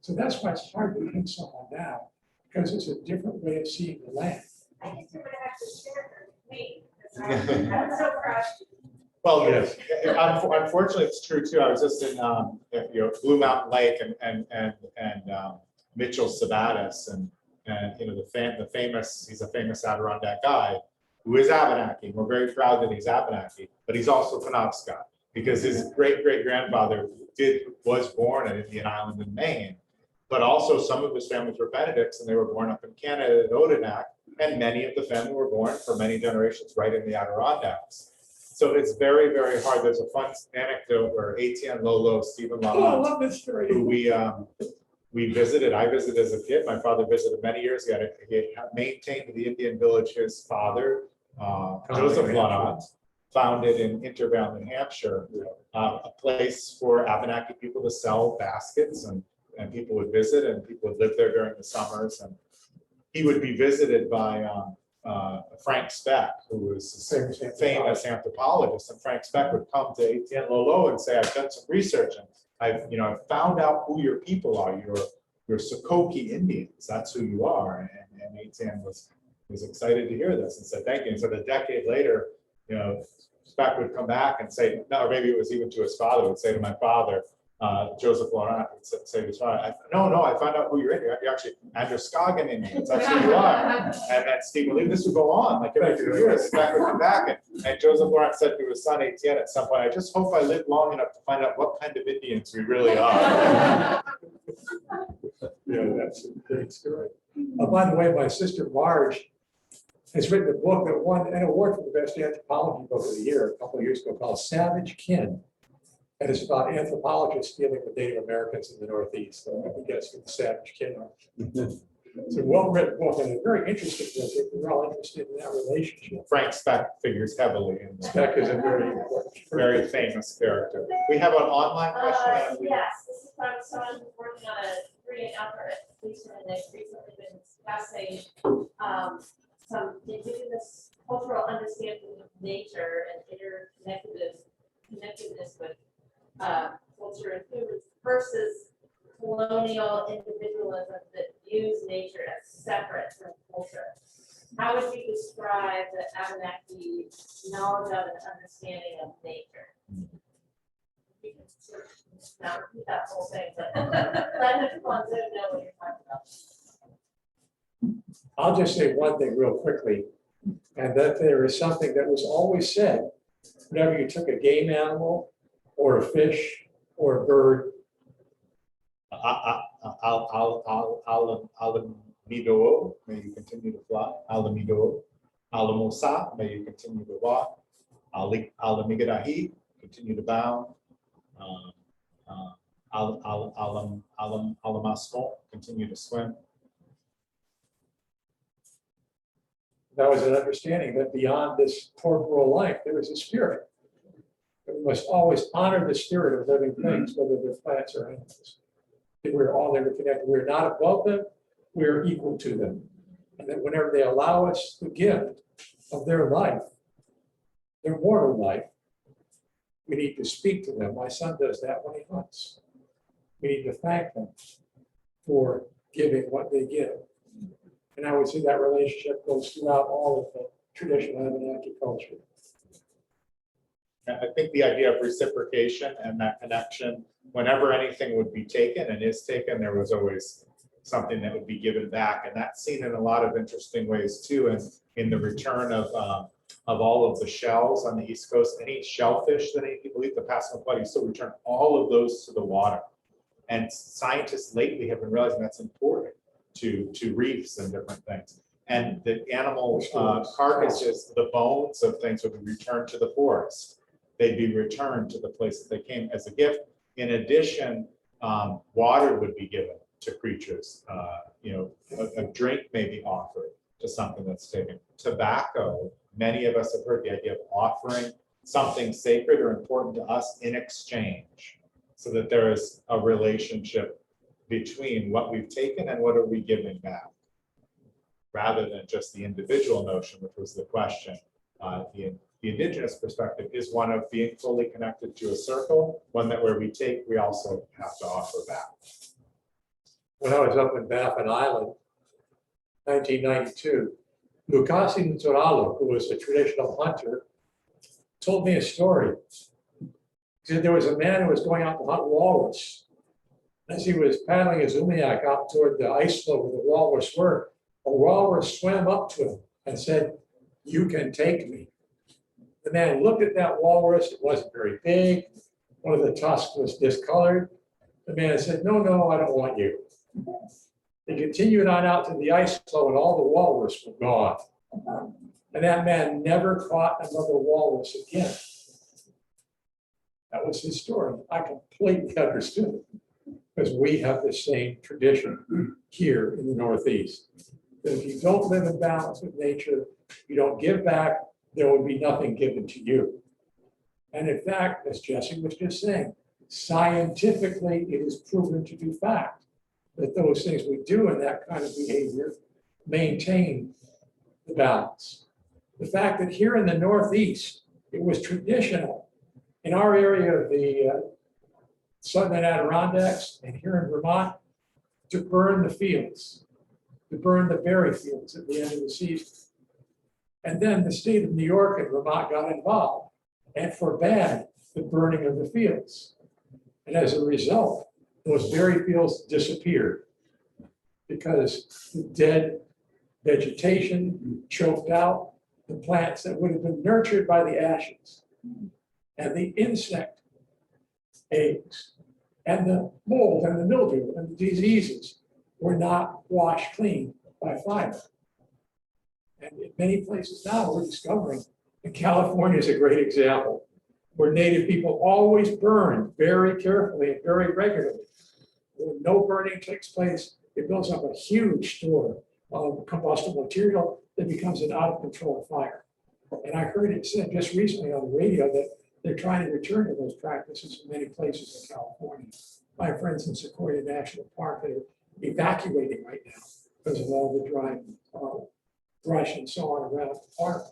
So that's why it's hard to pin someone down, because it's a different way of seeing the land. I think you're gonna have to share her with me, because I'm so proud. Well, Yes. unfortunately, it's true too. I was just in, Blue Mountain Lake and Mitchell Sabatis and the famous, he's a famous Adirondack guide who is Abenaki. We're very proud that he's Abenaki, but he's also Penobscot because his great-great-grandfather was born on Indian Island in Maine, but also some of his families were Benedicts and they were born up in Canada at Odanak, and many of the family were born for many generations right in the Adirondacks. So it's very, very hard. There's a fun anecdote where Etienne Lolo, Stephen Oh, I Lamont, love this story. who we visited. I visited as a kid. My father visited many years ago. He had maintained the Indian village his father, Joseph Lamont, founded in Intervale, New Hampshire, a place for Abenaki people to sell baskets, and people would visit, and people would live there during the summers. And he would be visited by Frank Speck, who was a famous anthropologist. And Frank Speck would come to Etienne Lolo and say, "I've done some research, and I've found out who your people are. You're Sokoki Indians. That's who you are." And Etienne was excited to hear this and said, "Thank you." And so a decade later, Speck would come back and say, no, or maybe it was even to his father, would say to my father, Joseph Laurent, would say to his father, no, I found out who you're in. You're actually Androscoggin Indians. That's who you are. And then Steve believe this would go on like every few years. Speck would come back, and Joseph Laurent said to his son Etienne at some point, "I just hope I live long enough to find out what kind of Indians we really are." Yeah, that's a great story. By the way, my sister Marge has written a book that won an award for the best anthropology book of the year a couple of years ago called Savage Kin. And it's about anthropologists dealing with Native Americans in the Northeast. So I think that's what the Savage Kin are. It's a well-written book and a very interesting book if we're all interested in that relationship. Frank Speck figures heavily in this. Speck is a very important, Very famous character. We have an online question. Yes, this is from someone who's working on a free and outdoor education, and they've recently been discussing some indigenous cultural understanding of nature and interconnectedness with culture and food versus colonial individualism that views nature as separate from culture. How would you describe the Abenaki knowledge of and understanding of nature? You can sort of not repeat that whole thing, but let the ones that know what you're talking about. I'll just say one thing real quickly, and that there is something that was always said, whenever you took a game animal or a fish or a bird, Alamido, may you continue to fly. Alamido, Alamosa, may you continue to walk. Alamigadahi, continue to bow. Alamasmo, continue to swim. That was an understanding that beyond this corporal life, there is a spirit. We must always honor the spirit of living things, whether they're plants or animals. That we're all interconnected. We're not above them, we're equal to them. And that whenever they allow us the gift of their life, their mortal life, we need to speak to them. My son does that when he hunts. We need to thank them for giving what they give. And I would say that relationship goes throughout all of the traditional Abenaki culture. I think the idea of reciprocation and that connection, whenever anything would be taken and is taken, there was always something that would be given back. And that's seen in a lot of interesting ways too. And in the return of all of the shells on the East Coast, any shellfish that any people eat, the Passamaquoddy still return all of those to the water. And scientists lately have been realizing that's important to reefs and different things. And the animal carcasses, the bones of things would be returned to the forest. They'd be returned to the place that they came as a gift. In addition, water would be given to creatures. A drink may be offered to something that's taken. Tobacco, many of us have heard the idea of offering something sacred or important to us in exchange, so that there is a relationship between what we've taken and what are we giving back, rather than just the individual notion, which was the question. The indigenous perspective is one of being fully connected to a circle, one that where we take, we also have to offer back. When I was up in Baffin Island, 1992, Lukasi Nzoralo, who was a traditional hunter, told me a story. He said there was a man who was going out to hunt walrus. As he was paddling his umiak out toward the ice floe where the walrus were, a walrus swam up to him and said, "You can take me." The man looked at that walrus. It wasn't very big. One of the tusks was discolored. The man said, "No, no, I don't want you." They continued on out to the ice floe and all the walrus were gone. And that man never caught another walrus again. That was his story. I completely understood it because we have the same tradition here in the Northeast. That if you don't live in balance with nature, you don't give back, there will be nothing given to you. And in fact, as Jesse was just saying, scientifically, it is proven to be fact that those things we do in that kind of behavior maintain the balance. The fact that here in the Northeast, it was traditional in our area of the Southern Adirondacks and here in Vermont to burn the fields, to burn the berry fields at the end of the season. And then the state of New York and Vermont got involved and forbade the burning of the fields. And as a result, those berry fields disappeared because the dead vegetation choked out the plants that would have been nurtured by the ashes. And the insect eggs and the mold and the mildew and the diseases were not washed clean by fire. And in many places now we're discovering, and California is a great example, where Native people always burn very carefully and very regularly. When no burning takes place, it builds up a huge store of combustible material that becomes an out of control fire. And I heard it said just recently on the radio that they're trying to return to those practices in many places in California. My friends in Sequoia National Park, they're evacuating right now because of all the dry brush and so on around the park.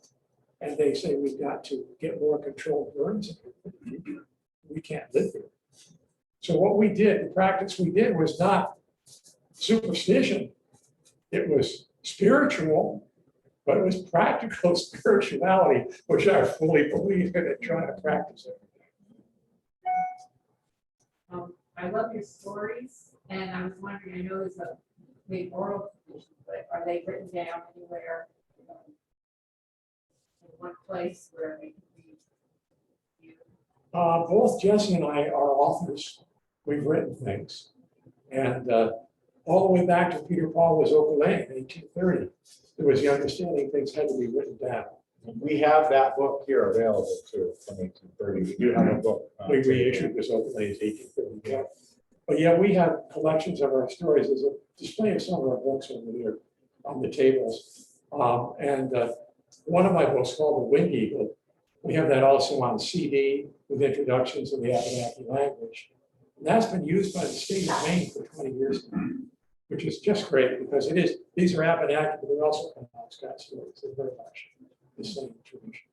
And they say we've got to get more controlled burns. We can't live here. So what we did, the practice we did was not superstition. It was spiritual, but it was practical spirituality, which I fully believe in and try to practice it. I love your stories, and I was wondering, I know there's a big oral tradition, but are they written down anywhere? In one place where we can read you? Both Jesse and I are authors. We've written things. And all the way back to Peter Paul was Okolane in 1830. There was the understanding things had to be written down. We have that book here available too, from 1830. We do have a book. We reissued this overlay as 1830. But yeah, we have collections of our stories. There's a display of some of our books over there on the tables. One of my books called The Wind Eagle, we have that also on CD with introductions in the Abenaki language. And that's been used by the state of Maine for 20 years now, which is just great because these are Abenaki, but they're also Penobscot stories. They're very much the same tradition.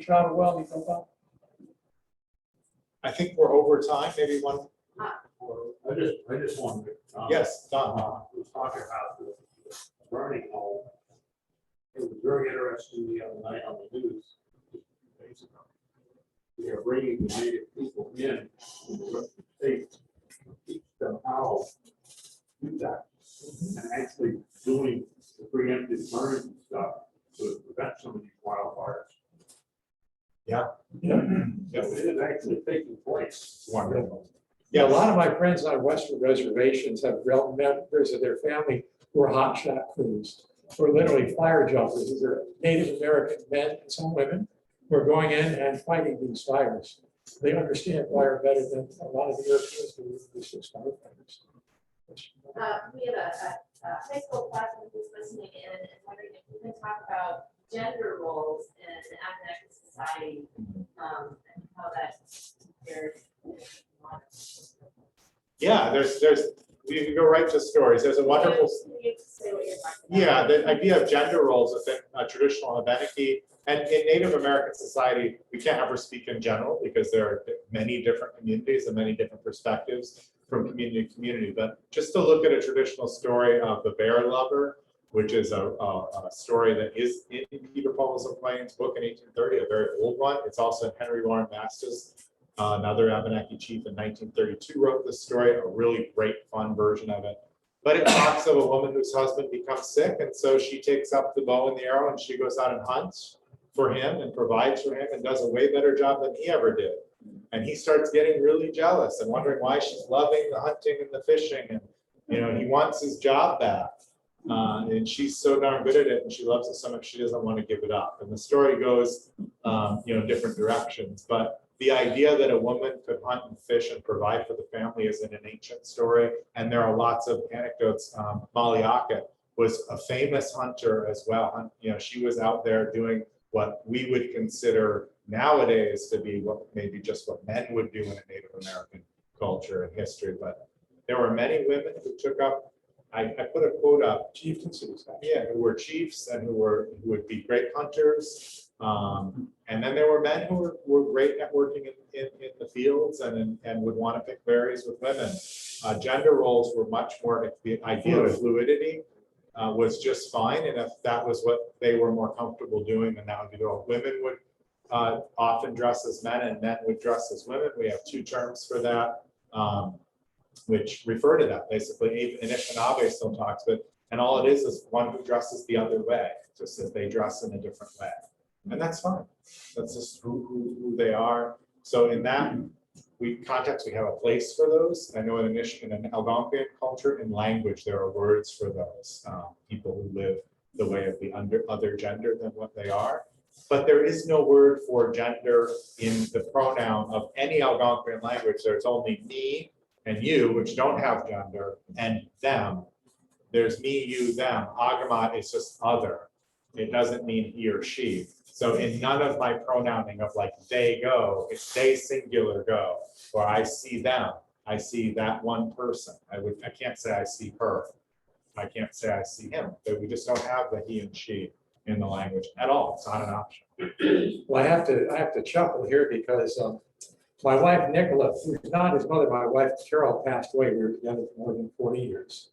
Travel well, I think we're over time, maybe one. I just wanted. Yes, Don. Was talking about the burning home. It was very interesting the other night on the news. Days ago. We are bringing the native people in from the state to teach them how to do that. And actually doing the preemptive burning stuff to prevent some of these wildfires. Yeah. It is actually taking place. Wonderful. Yeah, a lot of my friends on Western reservations have members of their family who are hotshot crews, who are literally fire jumpers. These are Native American men and some women who are going in and fighting these fires. They understand fire better than a lot of the Europeans who use these firefighters. We have a high school classroom who's listening in and wondering if we can talk about gender roles in Abenaki society, and how that compares. Yeah, we can go right to stories. There's a wonderful. You say what you're talking about. Yeah, the idea of gender roles within traditional Abenaki and in Native American society, we can't ever speak in general because there are many different communities and many different perspectives from community to community. But just to look at a traditional story of the bear lover, which is a story that is in Peter Paul's Plains book in 1830, a very old one. It's also in Henry Warren Mastis, another Abenaki chief in 1932 wrote this story, a really great fun version of it. But it talks of a woman whose husband becomes sick, and so she takes up the bow and the arrow and she goes out and hunts for him and provides for him and does a way better job than he ever did. And he starts getting really jealous and wondering why she's loving the hunting and the fishing, and he wants his job back. And she's so darn good at it, and she loves it so much she doesn't want to give it up. And the story goes, different directions. But the idea that a woman could hunt and fish and provide for the family is in an ancient story, and there are lots of anecdotes. Maliaka was a famous hunter as well. She was out there doing what we would consider nowadays to be what men would do in a Native American culture and history. But there were many women who took up. I put a quote up, chieftains, who were chiefs and who would be great hunters. And then there were men who were great at working in the fields and would want to pick berries with women. Gender roles were much more, the idea of fluidity was just fine. And if that was what they were more comfortable doing, then that would be the role. Women would often dress as men and men would dress as women. We have two terms for that. Which refer to that basically. Even Anishinaabe still talks about, and all it is one who dresses the other way, just that they dress in a different way, and that's fine. That's just who they are. So in that context, we have a place for those. I know in an Algonquian culture, in language, there are words for those people who live the way of the other gender than what they are. But there is no word for gender in the pronoun of any Algonquian language. There's only me and you, which don't have gender, and them. There's me, you, them. Agamat is just other. It doesn't mean he or she. So in none of my pronouncing of like they go, it's they singular go, or I see them. I see that one person. I can't say I see her. I can't say I see him. But we just don't have the he and she in the language at all. It's not an option. Well, I have to chuckle here because my wife, Nicola, who's not his mother, my wife, Carol, passed away. We were together for more than 40 years.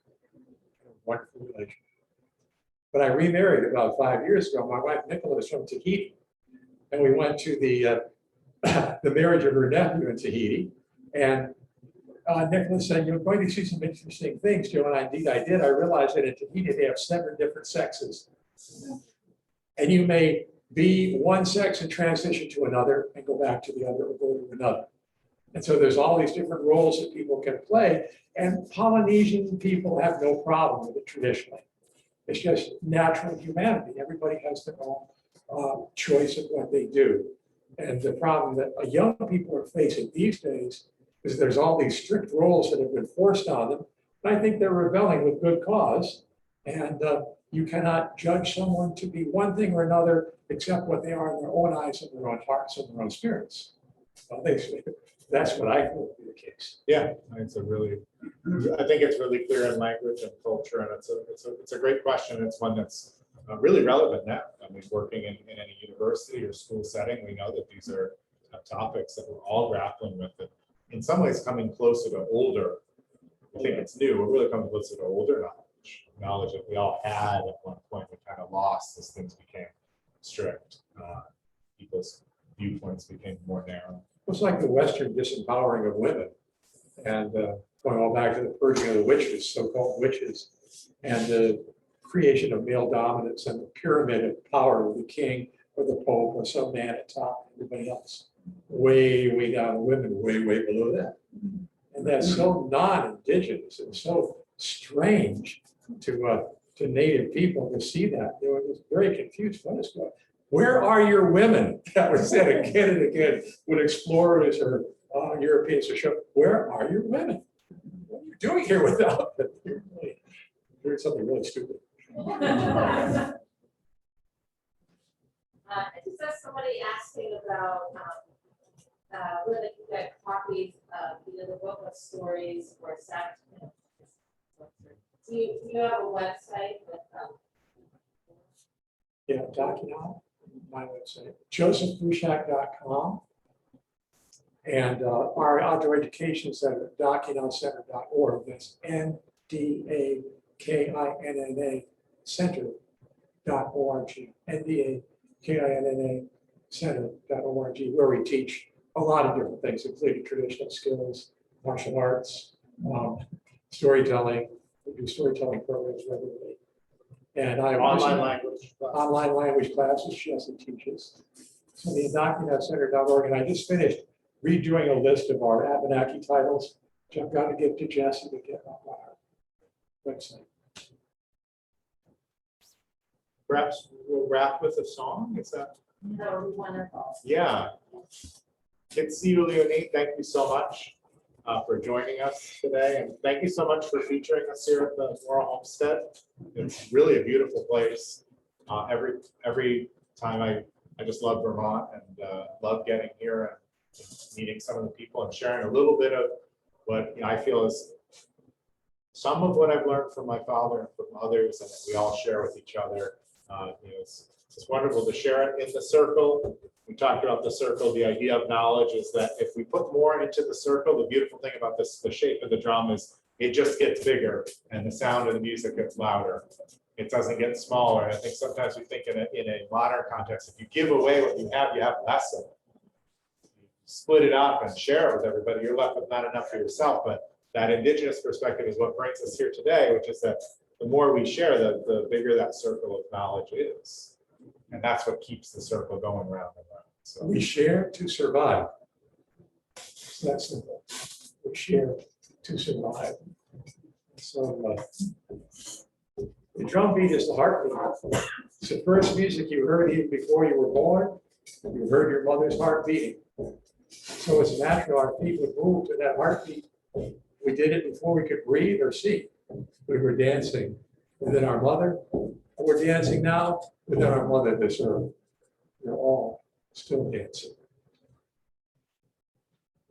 Wonderful relationship. But I remarried about 5 years ago. My wife, Nicola, was from Tahiti. And we went to the marriage of her nephew in Tahiti. And Nicola said, you're going to see some interesting things, Joe. And indeed I did. I realized that in Tahiti, they have 7 different sexes. And you may be one sex and transition to another and go back to the other or go to another. And so there's all these different roles that people can play, and Polynesian people have no problem with it traditionally. It's just natural humanity. Everybody has their own choice of what they do. And the problem that young people are facing these days is there's all these strict rules that have been forced on them. And I think they're rebelling with good cause. And you cannot judge someone to be one thing or another except what they are in their own eyes and their own hearts and their own spirits. Well, that's what I feel to be the case. Yeah, it's a really, I think it's really clear in language and culture, and it's a great question. It's one that's really relevant now. I mean, working in any university or school setting, we know that these are topics that we're all grappling with. And in some ways, coming closer to older. I think it's new. We're really coming closer to older knowledge that we all had at one point. We kind of lost as things became strict. People's viewpoints became more narrow. It's like the Western disempowering of women, and going all back to the purging of the witches, so-called witches, and the creation of male dominance and the pyramid of power of the king or the pope or some man at top, everybody else way, way down, women way, way below that. And that's so non-indigenous and so strange to Native people to see that. They were just very confused. What is going on? Where are your women? That was said again and again when explorers or Europeans would show, where are your women? What are you doing here without them? You're doing something really stupid. I just have somebody asking about whether you get copies of either the book of stories or Saturday. Do you have a website with Yeah, Document, my website, josephbruchac.com. And our outdoor education center, DocumentCenter.org. That's NDAKINNA center.org. NDAKINNA center.org, where we teach a lot of different things, including traditional skills, martial arts, storytelling. We do storytelling programs regularly. And I Online language. online language classes Jesse teaches. So the DocumentCenter.org, and I just finished redoing a list of our Abenaki titles, which I've got to give to Jesse to get on our website. Perhaps we'll wrap with a song. Is that? that would be wonderful. Yeah. Kitsi Leonie, thank you so much for joining us today. And thank you so much for featuring us here at the Morrill Homestead. It's really a beautiful place. Every time I just love Vermont and love getting here and meeting some of the people and sharing a little bit of what I feel is some of what I've learned from my father and from others, and that we all share with each other. It's wonderful to share it in the circle. We talked about the circle. The idea of knowledge is that if we put more into the circle, the beautiful thing about this, the shape of the drum is it just gets bigger and the sound of the music gets louder. It doesn't get smaller. And I think sometimes we think in a modern context, if you give away what you have less of it. You split it up and share it with everybody, you're left with not enough for yourself. But that indigenous perspective is what brings us here today, which is that the more we share, the bigger that circle of knowledge is. And that's what keeps the circle going round and round. So We share to survive. That's simple. We share to survive. So the drum beat is the heartbeat. It's the first music you heard even before you were born. You heard your mother's heart beating. So it's natural our feet would move to that heartbeat. We did it before we could breathe or see. We were dancing within our mother. We're dancing now within our mother this earth. We're all still dancing.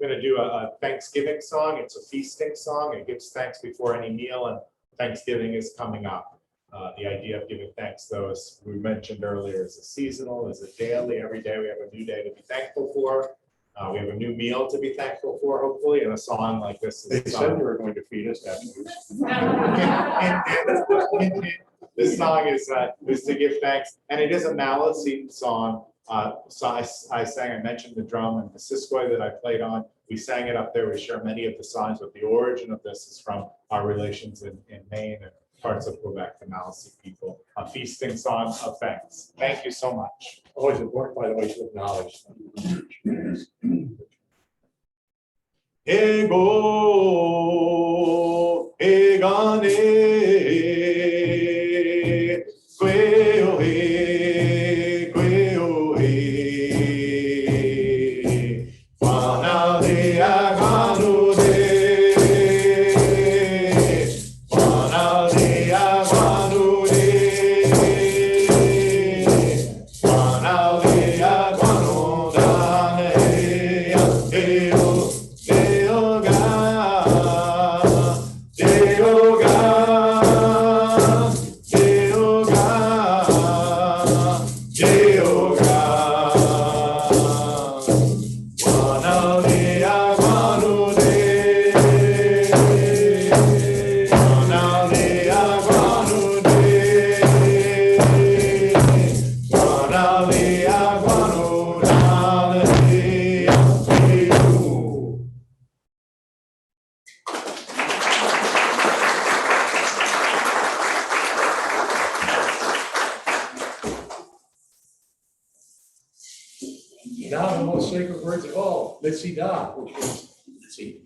I'm going to do a Thanksgiving song. It's a feasting song. It gives thanks before any meal, and Thanksgiving is coming up. The idea of giving thanks, though, as we mentioned earlier, is a seasonal, is a daily. Every day we have a new day to be thankful for. We have a new meal to be thankful for, hopefully, and a song like this They is said you were going to feed us afterwards. This song is to give thanks, and it is a Maliseet song. So I sang, I mentioned the drum and the siskoi that I played on. We sang it up there. We share many of the songs, but the origin of this is from our relations in Maine and parts of Quebec, the Maliseet people. A feasting song of thanks. Thank you so much. Always important, by the way, to acknowledge. Ego, egane, Now the most sacred words of all, Litsi Da, which means, let's see.